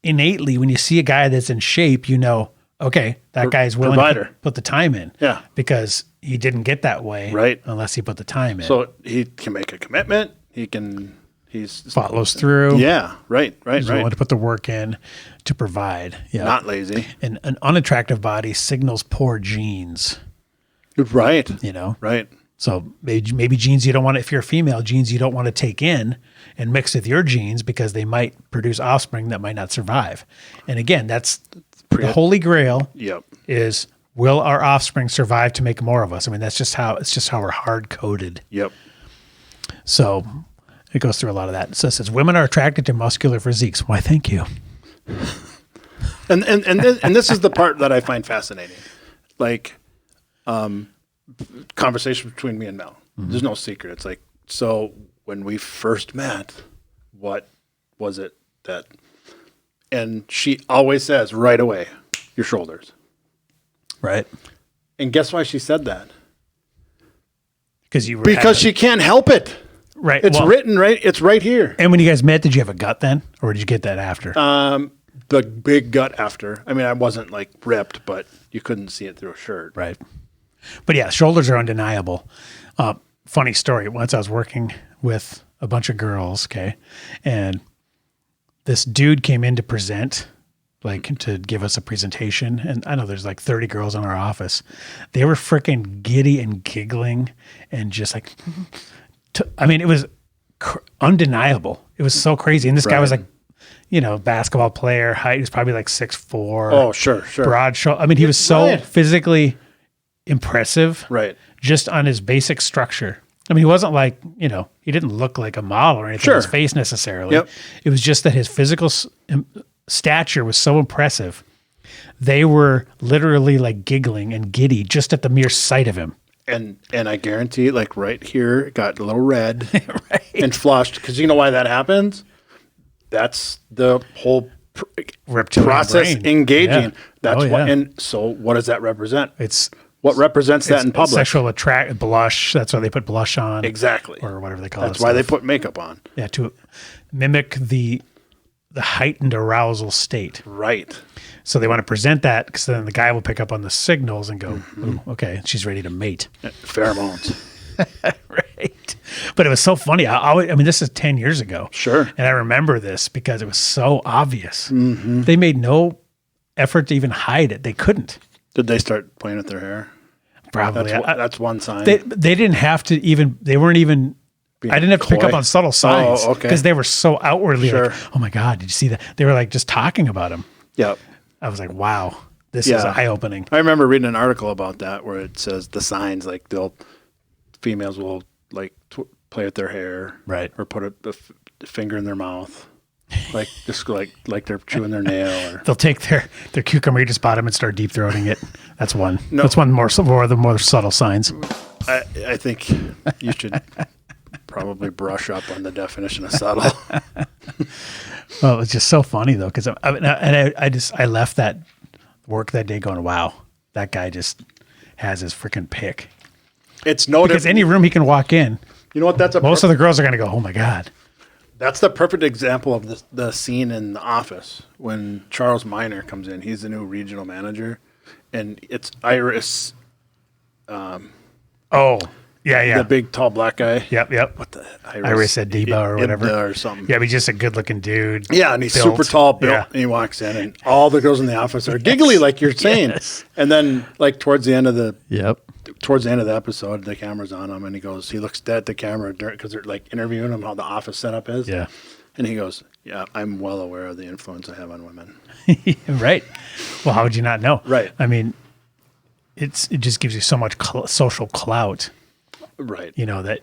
innately, when you see a guy that's in shape, you know, okay, that guy's willing to put the time in. Yeah. Because he didn't get that way. Right. Unless he put the time in. So he can make a commitment. He can follows through. Yeah, right. He's willing to put the work in to provide. Yeah. Not lazy. And an unattractive body signals poor genes. Right. Right. So maybe genes you don't want to, if you're a female, genes you don't want to take in and mix with your genes because they might produce offspring that might not survive. And again, that's the holy grail. Yep. Is will our offspring survive to make more of us? I mean, it's just how we're hard coded. Yep. So it goes through a lot of that. So it says women are attracted to muscular physiques. Why, thank you. And this is the part that I find fascinating. Like, conversation between me and Mel. Mm-hmm. There's no secret. It's like, so when we first met, what was it that, and she always says right away, your shoulders. Right. And guess why she said that? Because she can't help it. Right. It's written right. It's right here. And when you guys met, did you have a gut then, or did you get that after? The big gut after. I mean, I wasn't like ripped, but you couldn't see it through a shirt. Right. But yeah, shoulders are undeniable. Funny story. Once I was working with a bunch of girls, okay, and this dude came in to present, like to give us a presentation. And I know there's like 30 girls in our office. They were freaking giddy and giggling and just like, it was undeniable. It was so crazy. And this guy was like, basketball player, height. He was probably like 6'4". Oh, sure. Broad shoulder. I mean, he was so physically impressive. Right. Just on his basic structure. I mean, he wasn't like, he didn't look like a model or anything on his face necessarily. Yep. It was just that his physical stature was so impressive. They were literally like giggling and giddy just at the mere sight of him. And I guarantee, like right here, it got a little red and flushed. Because you know why that happens? That's the whole process brain. engaging. Yeah. That's what. And so, what does that represent? What represents that in public? Sexual blush. That's why they put blush on. Exactly. Or whatever they call it. That's why they put makeup on. Yeah, to mimic the heightened arousal state. Right. So they want to present that because then the guy will pick up on the signals and go, ooh, okay, she's ready to mate. Pheromones. Right. But it was so funny. I mean, this is 10 years ago. Sure. And I remember this because it was so obvious. Mm-hmm. They made no effort to even hide it. They couldn't. Did they start playing with their hair? Probably. That's one sign. They didn't have to even, they weren't even, I didn't have to pick up on subtle signs. Oh, okay. Because they were so outwardly like, oh my God, did you see that? They were like just talking about him. Yep. I was like, wow, this is eye-opening. I remember reading an article about that where it says the signs, like females will like play with their hair. Right. Or put a finger in their mouth. Like just like they're chewing their nail. Or they'll take their cucumber you just bottom and start deep throating it. That's one. No. That's one more of the more subtle signs. I think you should probably brush up on the definition of subtle. Well, it's just so funny though, because I left that work that day going, wow, that guy just has his freaking pick. It's no because any room he can walk in. You know what? Most of the girls are going to go, oh my God. That's the perfect example of the scene in The Office when Charles Miner comes in. He's the new regional manager, and it's Iris. Yeah. The big, tall, black guy. Yep. What the Iris Adiba or whatever. Or something. Yeah, but he's just a good-looking dude. Yeah, and he's super tall, built, and he walks in, and all the girls in the office are giggly, like you're saying. Yes. And then, like, towards the end of the episode, the camera's on him, and he looks dead at the camera because they're, like, interviewing him how the office setup is. Yeah. And he goes, yeah, I'm well aware of the influence I have on women. Right. Well, how would you not know? Right. I mean, it just gives you so much social clout. Right. That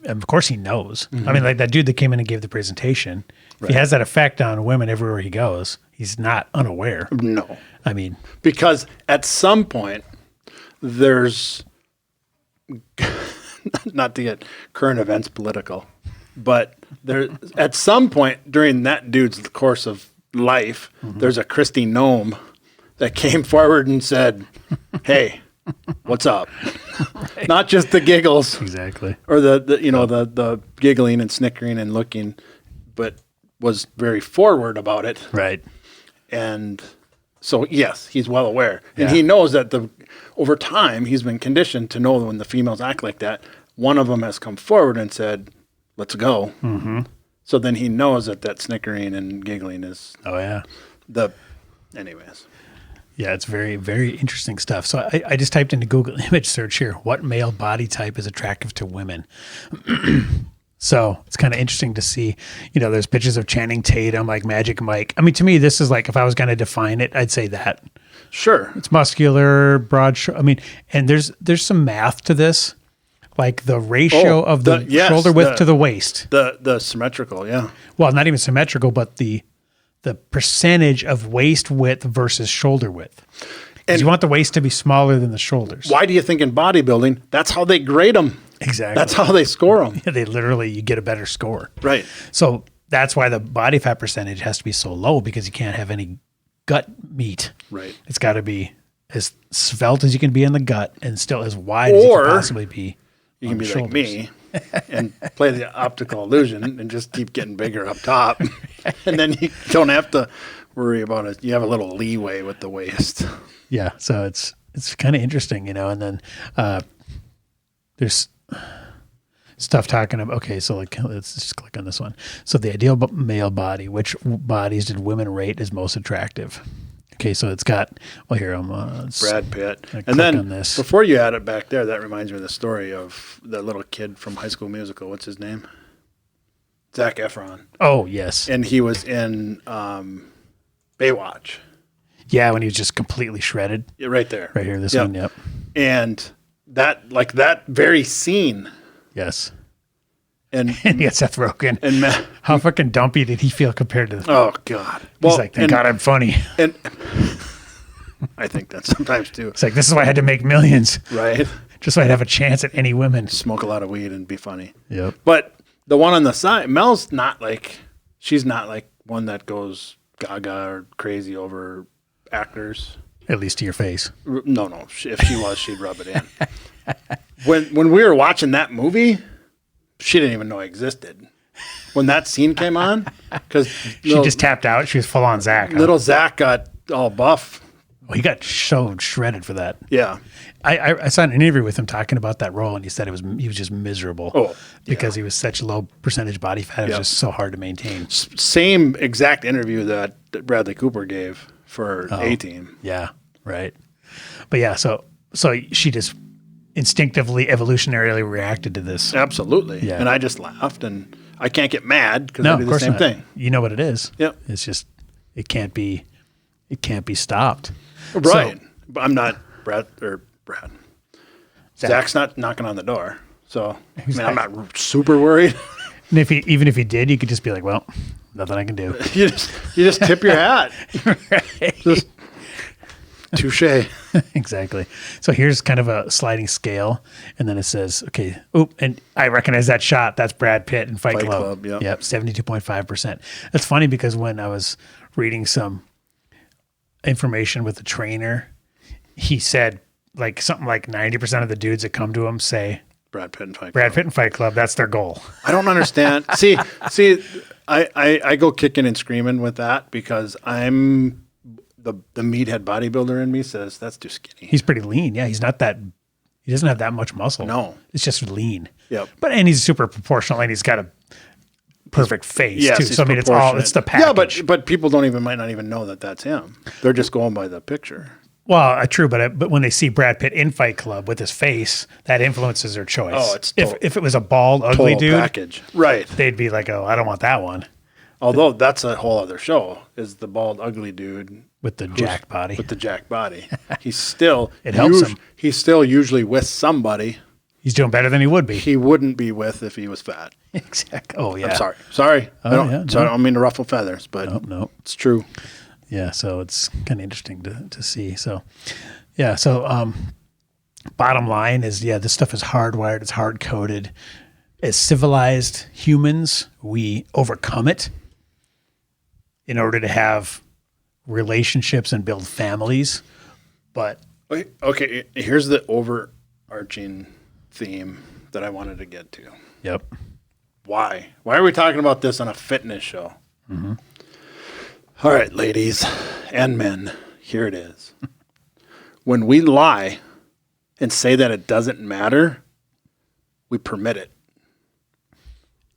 of course he knows. Mm-hmm. I mean, like that dude that came in and gave the presentation, if he has that effect on women everywhere he goes, he's not unaware. No. I mean, because at some point there's not to get current events political, but at some point during that dude's course of life, there's a Christy Nome that came forward and said, hey, what's up? Right. Not just the giggles. Exactly. Or the giggling and snickering and looking, but was very forward about it. Right. And so, yes, he's well aware. And he knows that over time, he's been conditioned to know when the females act like that. One of them has come forward and said, let's go. Mm-hmm. So then he knows that snickering and giggling is anyways. Yeah, it's very, very interesting stuff. So I just typed into Google image search here, what male body type is attractive to women? So it's kind of interesting to see, there's pictures of Channing Tatum, like Magic Mike. I mean, to me, this is like, if I was going to define it, I'd say that. Sure. It's muscular, broad. And there's some math to this, like the ratio of the shoulder width to the waist. The symmetrical, yeah. Well, not even symmetrical, but the percentage of waist width versus shoulder width. And you want the waist to be smaller than the shoulders. Why do you think in bodybuilding, that's how they grade them? Exactly. That's how they score them. Yeah, you get a better score. Right. So that's why the body fat percentage has to be so low, because you can't have any gut meat. Right. It's got to be as svelte as you can be in the gut and still as wide as you can possibly be. You can be shoulders. Like me and play the optical illusion and just keep getting bigger up top. And then you don't have to worry about it. You have a little leeway with the waist. Yeah. So it's kind of interesting, and then there's stuff talking about, okay, so let's just click on this one. So the ideal male body, which bodies did women rate as most attractive? Okay, so it's got, here, Brad Pitt. And then before you add it back there, that reminds me of the story of the little kid from High School Musical. What's his name? Zac Efron. Oh, yes. And he was in Baywatch. Yeah, when he was just completely shredded. Yeah, right there. Right here, this one, yep. And that very scene. Yes. And yeah, Seth Rogen. And how fucking dumpy did he feel compared to oh, God. He's like, thank God I'm funny. And I think that sometimes, too. It's like, this is why I had to make millions. Right. Just so I'd have a chance at any women. Smoke a lot of weed and be funny. Yep. But the one on the side, Mel's not like, she's not like one that goes gaga or crazy over actors. At least to your face. No. If she was, she'd rub it in. When we were watching that movie, she didn't even know I existed. When that scene came on, because she just tapped out. She was full on Zach. Little Zach got all buff. Well, he got so shredded for that. Yeah. I saw an interview with him talking about that role, and he said he was just miserable. Oh, because he was such low percentage body fat. It was just so hard to maintain. Same exact interview that Bradley Cooper gave for A-Team. Yeah, right. But yeah, so she just instinctively, evolutionarily reacted to this. Absolutely. Yeah. And I just laughed, and I can't get mad because I do the same thing. You know what it is. Yep. It's just, it can't be stopped. Right. But I'm not Brad. Zach's not knocking on the door. So I'm not super worried. And even if he did, you could just be like, well, nothing I can do. you just tip your hat. Right. Just touche. Exactly. So here's kind of a sliding scale, and then it says, okay, and I recognize that shot. That's Brad Pitt in Fight Club. Yep, 72.5%. That's funny because when I was reading some information with the trainer, he said something like 90% of the dudes that come to him say Brad Pitt in Fight Club. That's their goal. I don't understand. see, I go kicking and screaming with that because I'm the meathead bodybuilder in me says that's too skinny. He's pretty lean. Yeah, he doesn't have that much muscle. No. It's just lean. Yep. And he's super proportional, and he's got a perfect face too. So it's the package. Yeah, but people might not even know that that's him. They're just going by the picture. Well, true, but when they see Brad Pitt in Fight Club with his face, that influences their choice. Oh, it's if it was a bald, ugly dude, package, right? They'd be like, "Oh, I don't want that one." Although that's a whole other show. Is the bald, ugly dude with the jacked body? With the jacked body, he's still it helps him. He's still usually with somebody. He's doing better than he would be. He wouldn't be with if he was fat. Exactly. Oh yeah. I'm sorry. I don't mean to ruffle feathers, but no, it's true. Yeah, so it's kind of interesting to see. So, yeah, bottom line is, this stuff is hardwired. It's hard-coded. As civilized humans, we overcome it in order to have relationships and build families. But okay, here's the overarching theme that I wanted to get to. Yep. Why are we talking about this on a fitness show? Mm-hmm. All right, ladies and men, here it is. When we lie and say that it doesn't matter, we permit it.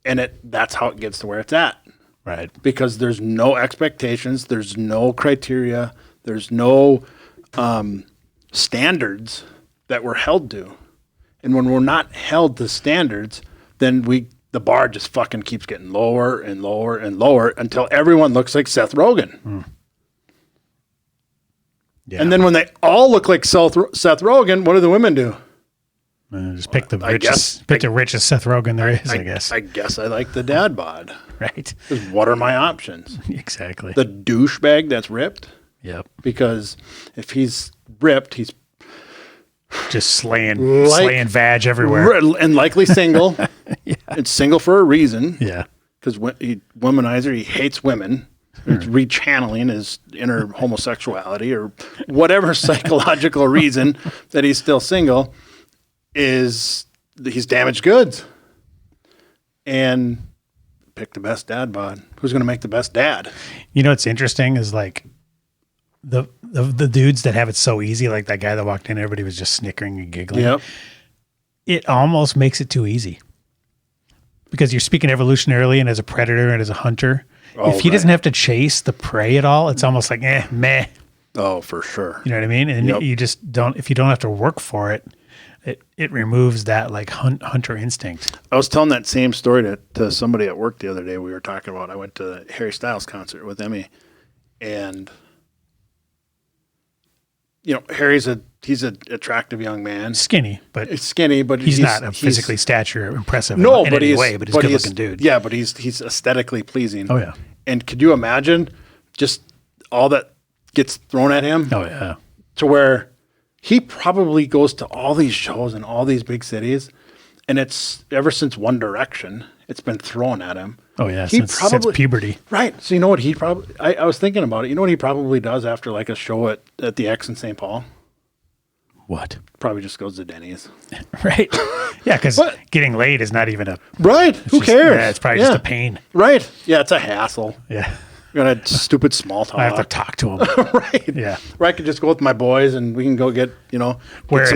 And that's how it gets to where it's at. Right. Because there's no expectations, there's no criteria, there's no standards that we're held to. And when we're not held to standards, then the bar just fucking keeps getting lower and lower and lower until everyone looks like Seth Rogen. Yeah. And then when they all look like Seth Rogen, what do the women do? Just pick the richest Seth Rogen there is, I guess. I guess I like the dad bod. Right. Because what are my options? Exactly. The douchebag that's ripped? Yep. Because if he's ripped, he's just slaying vag everywhere. And likely single. Yeah. It's single for a reason. Yeah. Because womanizer, he hates women. It's rechanneling his inner homosexuality or whatever psychological reason that he's still single. He's damaged goods. And pick the best dad bod. Who's going to make the best dad? You know what's interesting is like the dudes that have it so easy, like that guy that walked in, everybody was just snickering and giggling. Yep. It almost makes it too easy. Because you're speaking evolutionarily and as a predator and as a hunter. If he doesn't have to chase the prey at all, it's almost like, meh. Oh, for sure. You know what I mean? And you just don't, if you don't have to work for it, it removes that like hunter instinct. I was telling that same story to somebody at work the other day. We were talking about, I went to the Harry Styles concert with Emmy, and Harry's he's an attractive young man. Skinny, but he's not a physically stature impressive no, in but any way, but he's a good looking dude. Yeah, but he's aesthetically pleasing. Oh yeah. And could you imagine just all that gets thrown at him? Oh yeah. To where he probably goes to all these shows in all these big cities, and it's ever since One Direction, it's been thrown at him. Oh yeah, since puberty. Right. So you know what he probably? I was thinking about it. You know what he probably does after like a show at the X in St. Paul? What? Probably just goes to Denny's. Right. Yeah, because getting laid is not even a right. Who cares? Yeah, it's probably just a pain. Right. Yeah, it's a hassle. Yeah. You're gonna stupid small talk. I have to talk to him. Right. Yeah. Or I could just go with my boys and we can go get some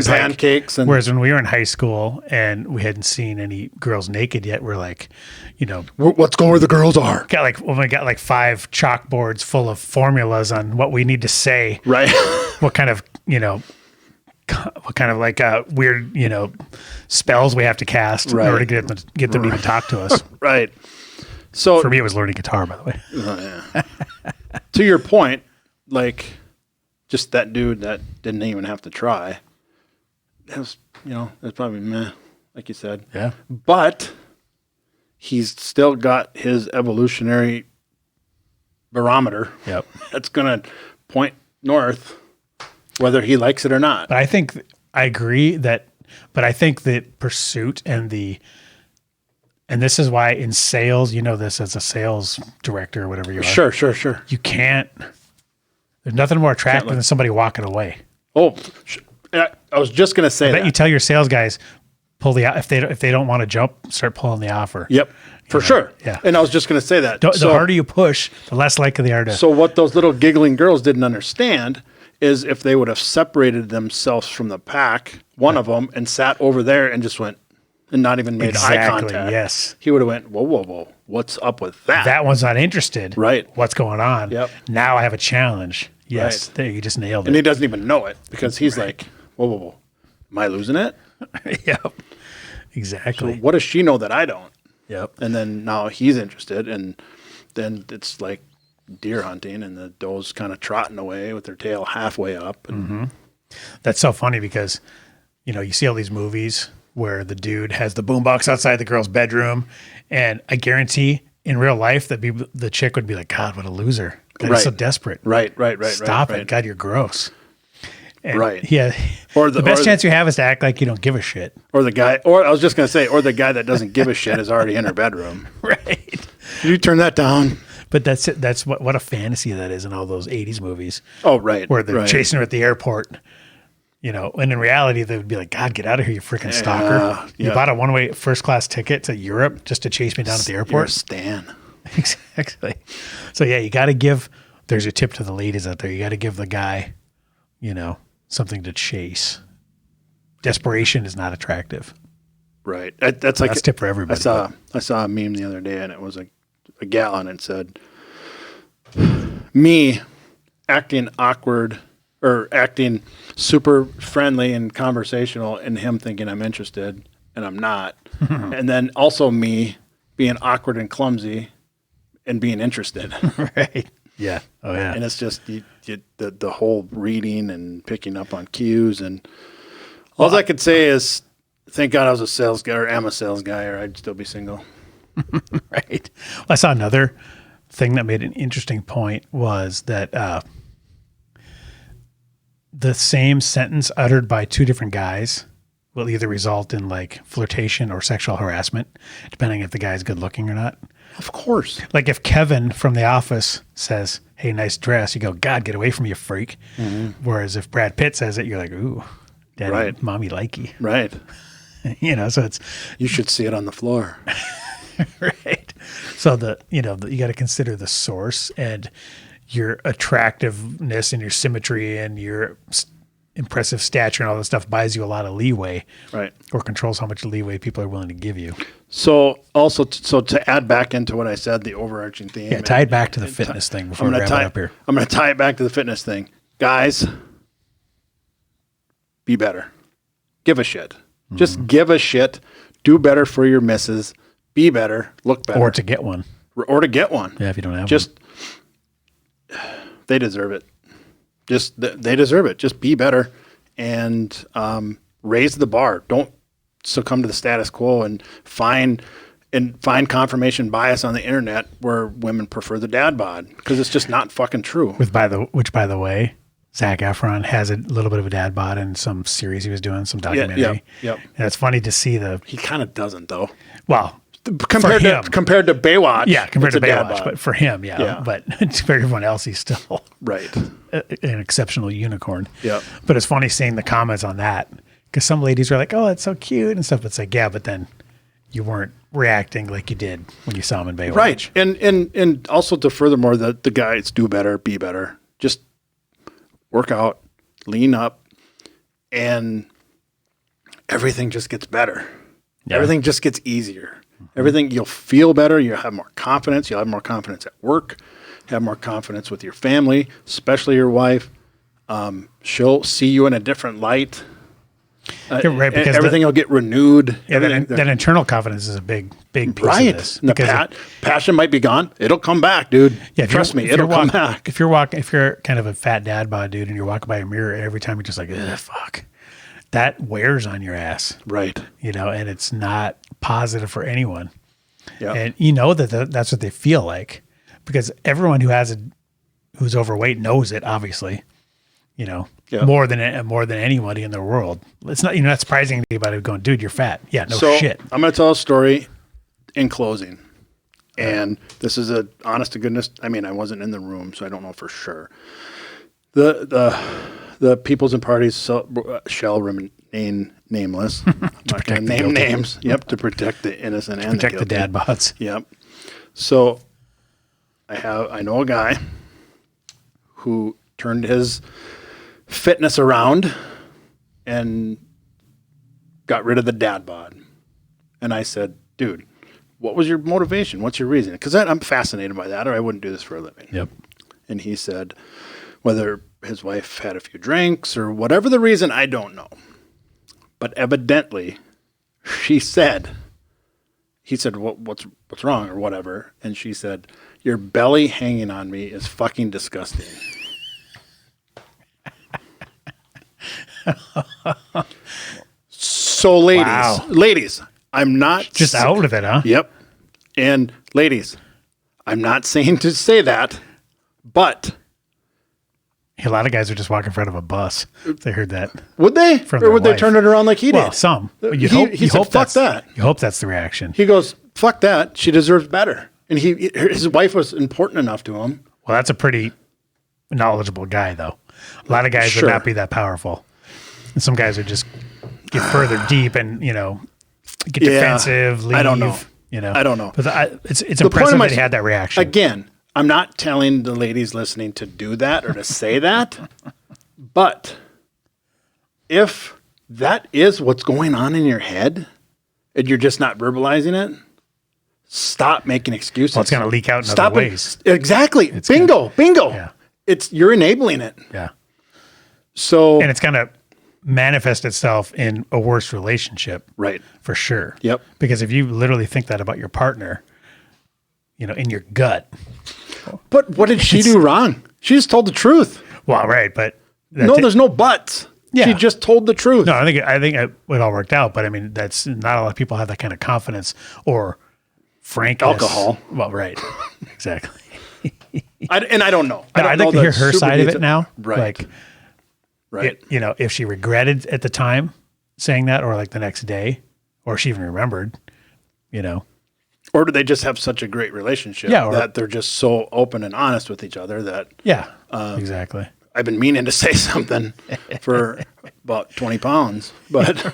pancakes. Whereas when we were in high school and we hadn't seen any girls naked yet, we're like, let's go where the girls are. We got like 5 chalkboards full of formulas on what we need to say. Right. What kind of weird, spells we have to cast in order to get them to even talk to us. Right. So for me, it was learning guitar, by the way. Yeah. To your point, like just that dude that didn't even have to try. That was, that's probably meh, like you said. Yeah. But he's still got his evolutionary barometer. Yep. That's going to point north, whether he likes it or not. But I agree but I think the pursuit and this is why in sales, this as a sales director or whatever you are. Sure. You can't, there's nothing more attractive than somebody walking away. Oh, I was just going to say that. You tell your sales guys, if they don't want to jump, start pulling the offer. Yep. For sure. Yeah. And I was just going to say that. The harder you push, the less likely they are to. So what those little giggling girls didn't understand is if they would have separated themselves from the pack, one of them, and sat over there and just went, and not even made eye contact. Yes. He would have went, whoa. What's up with that? That one's not interested. Right. What's going on? Yep. Now I have a challenge. Yes. Right. There, you just nailed it. And he doesn't even know it because he's like, whoa. Am I losing it? Yep. Exactly. So what does she know that I don't? Yep. And then now he's interested, and then it's like deer hunting, and the doe's kind of trotting away with their tail halfway up. And That's so funny because, you see all these movies where the dude has the boombox outside the girl's bedroom, and I guarantee in real life that the chick would be like, God, what a loser. God, he's so desperate. Right. Stop it. God, you're gross. And right. Yeah. The best chance you have is to act like you don't give a shit. Or the guy that doesn't give a shit is already in her bedroom. Right. Did you turn that down? But that's what a fantasy that is in all those 80s movies. Oh, right. Where they're chasing her at the airport. And in reality, they would be like, God, get out of here, you freaking stalker. You bought a one-way first-class ticket to Europe just to chase me down at the airport? You're a stan. Exactly. So, yeah, you got to there's your tip to the ladies out there. You got to give the guy, something to chase. Desperation is not attractive. Right. That's like a tip for everybody. I saw a meme the other day, and it was a gal, and it said, me acting awkward or acting super friendly and conversational, and him thinking I'm interested and I'm not. And then also me being awkward and clumsy and being interested. Right. Yeah. Oh yeah. And it's just the whole reading and picking up on cues. And all I could say is, thank God I was a sales guy, or am a sales guy, or I'd still be single. Right. Well, I saw another thing that made an interesting point was that the same sentence uttered by two different guys will either result in like flirtation or sexual harassment, depending if the guy's good looking or not. Of course. Like if Kevin from The Office says, "Hey, nice dress," you go, "God, get away from me, you freak." Mm-hmm. Whereas if Brad Pitt says it, you're like, "Ooh, daddy, right. Mommy likey." Right. So it's, you should see it on the floor. Right. So you got to consider the source, and your attractiveness and your symmetry and your impressive stature and all that stuff buys you a lot of leeway, right? Or controls how much leeway people are willing to give you. So also, to add back into what I said, the overarching theme. Yeah, tie it back to the fitness thing before we wrap it up here. I'm going to tie it back to the fitness thing. Guys, be better. Give a shit. Just give a shit. Do better for your missus. Be better. Look better. Or to get one. Yeah, if you don't have one. They deserve it. They deserve it. Just be better and raise the bar. Don't succumb to the status quo and find confirmation bias on the internet where women prefer the dad bod, because it's just not fucking true. Which, by the way, Zac Efron has a little bit of a dad bod in some series he was doing, some documentary. Yep. And it's funny to see He kind of doesn't though. Well, compared to Baywatch. Yeah, compared to Baywatch, but for him, yeah. But for everyone else, he's still right. An exceptional unicorn. Yeah. But it's funny seeing the comments on that, because some ladies are like, "Oh, that's so cute" and stuff. It's like, yeah, but then you weren't reacting like you did when you saw him in Baywatch. Right. And also to furthermore, the guys do better, be better. Just work out, lean up, and everything just gets better. Yeah. Everything just gets easier. Everything, you'll feel better. You'll have more confidence. You'll have more confidence at work. Have more confidence with your family, especially your wife. She'll see you in a different light. Right, because everything will get renewed. Yeah, that internal confidence is a big piece of this. And the passion might be gone. It'll come back, dude. Yeah, trust me, it'll come back. If you're kind of a fat dad bod dude and you're walking by a mirror every time, you're just like, fuck. That wears on your ass. Right. And it's not positive for anyone. Yeah. And that's what they feel like, because everyone who's overweight knows it, obviously, more than anybody in the world. It's not, not surprising anybody going, "Dude, you're fat." Yeah, shit. I'm going to tell a story in closing. And this is a honest to goodness. I mean, I wasn't in the room, so I don't know for sure. The peoples and parties shall remain nameless. I'm not going to name names. Yep, to protect the innocent and protect the dad bods. Yep. So I know a guy who turned his fitness around and got rid of the dad bod. And I said, "Dude, what was your motivation? What's your reason?" Because I'm fascinated by that, or I wouldn't do this for a living. Yep. And he said, whether his wife had a few drinks or whatever the reason, I don't know. But evidently, he said, what's wrong or whatever? And she said, "Your belly hanging on me is fucking disgusting." So ladies, I'm not just out with it, huh? Yep. And ladies, I'm not saying to say that, but a lot of guys would just walk in front of a bus if they heard that. Would they? Or would they turn it around like he did? Well, some. He said, "Fuck that." You hope that's the reaction. He goes, "Fuck that. She deserves better." And his wife was important enough to him. Well, that's a pretty knowledgeable guy, though. A lot of guys would not be that powerful. And some guys would just get further deep and, get defensive, leave. I don't know. I don't know. But it's impressive that he had that reaction. Again, I'm not telling the ladies listening to do that or to say that, but if that is what's going on in your head, and you're just not verbalizing it, stop making excuses. Well, it's going to leak out in Stop other it. ways. Exactly. It's Bingo. Yeah. You're enabling it. Yeah. So, And it's going to manifest itself in a worse relationship. right. For sure. Yep. Because if you literally think that about your partner, you know, in your gut. But what did she do wrong? She just told the truth. Well, right. But No, there's no buts. Yeah. She just told the truth. no, I think it all worked out. But I mean, that's not a lot of people have that kind of confidence or frankness. Alcohol. Well, right. Exactly. And I don't know. I'd like know to the hear her super side of it detail- now. Right. Like, right. you know, if she regretted at the time saying that, or like the next day, or she even remembered, you know. Or do they just have such a great relationship that they're just so open and honest with each other that Yeah, exactly. I've been meaning to say something for about 20 pounds, but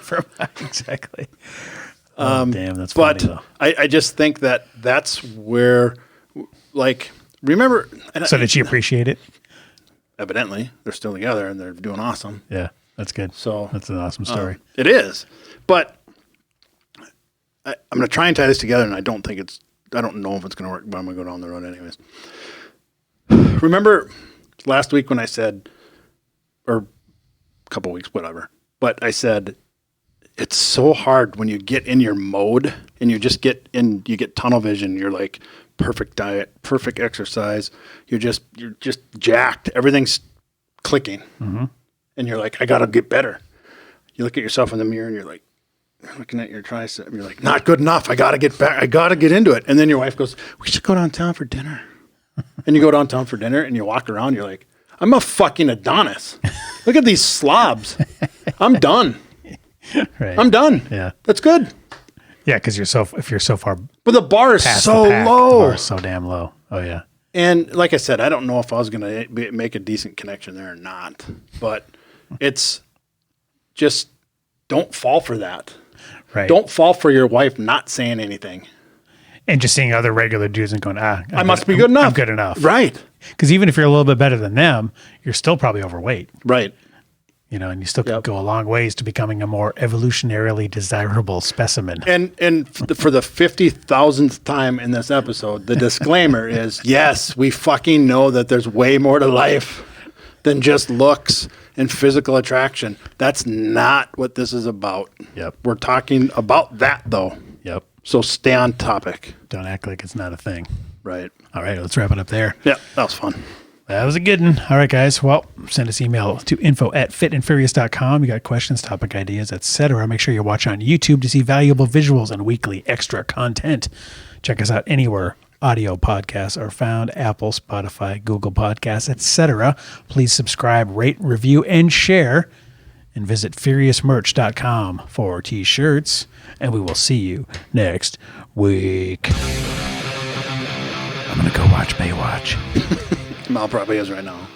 Exactly. Damn, that's but funny though. I just think that that's where, like, remember. And So did she appreciate it? evidently, they're still together and they're doing awesome. Yeah, that's good. So That's an awesome story. It is, but I'm going to try and tie this together, and I don't know if it's going to work, but I'm going to go down the road anyways. Remember last week when I said, or a couple weeks, whatever, but I said, it's so hard when you get in your mode and you just get tunnel vision. You're like, perfect diet, perfect exercise. You're just jacked. Everything's clicking. Mm-hmm. And you're like, I got to get better. You look at yourself in the mirror and you're like, looking at your tricep. And you're like, not good enough. I got to get back. I got to get into it. And then your wife goes, we should go downtown for dinner. And you go downtown for dinner and you walk around. You're like, I'm a fucking Adonis. Look at these slobs. I'm done. Right. I'm done. Yeah. That's good. Yeah, because if you're so far But the bar is past so the pack, low. the bar is so damn low. Oh yeah. And like I said, I don't know if I was going to make a decent connection there or not. But it's just don't fall for that. Right. Don't fall for your wife not saying anything. And just seeing other regular dudes and going, I must be good enough. I'm good enough. Right. Because even if you're a little bit better than them, you're still probably overweight. Right. You know, and you still could go a long ways to becoming a more evolutionarily desirable specimen. And for the 50,000th time in this episode, the disclaimer is, yes, we fucking know that there's way more to life than just looks and physical attraction. That's not what this is about. Yep. We're talking about that, though. Yep. So stay on topic. Don't act like it's not a thing. Right. All right, let's wrap it up there. Yeah, that was fun. That was a good one. All right, guys. Well, send us email to info@fitandfurious.com. You got questions, topic ideas, etc. Make sure you watch on YouTube to see valuable visuals and weekly extra content. Check us out anywhere audio podcasts are found: Apple, Spotify, Google Podcasts, etc. Please subscribe, rate, review, and share. And visit FuriousMerch.com for t-shirts. And we will see you next week. I'm going to go watch Baywatch. Mal probably is right now.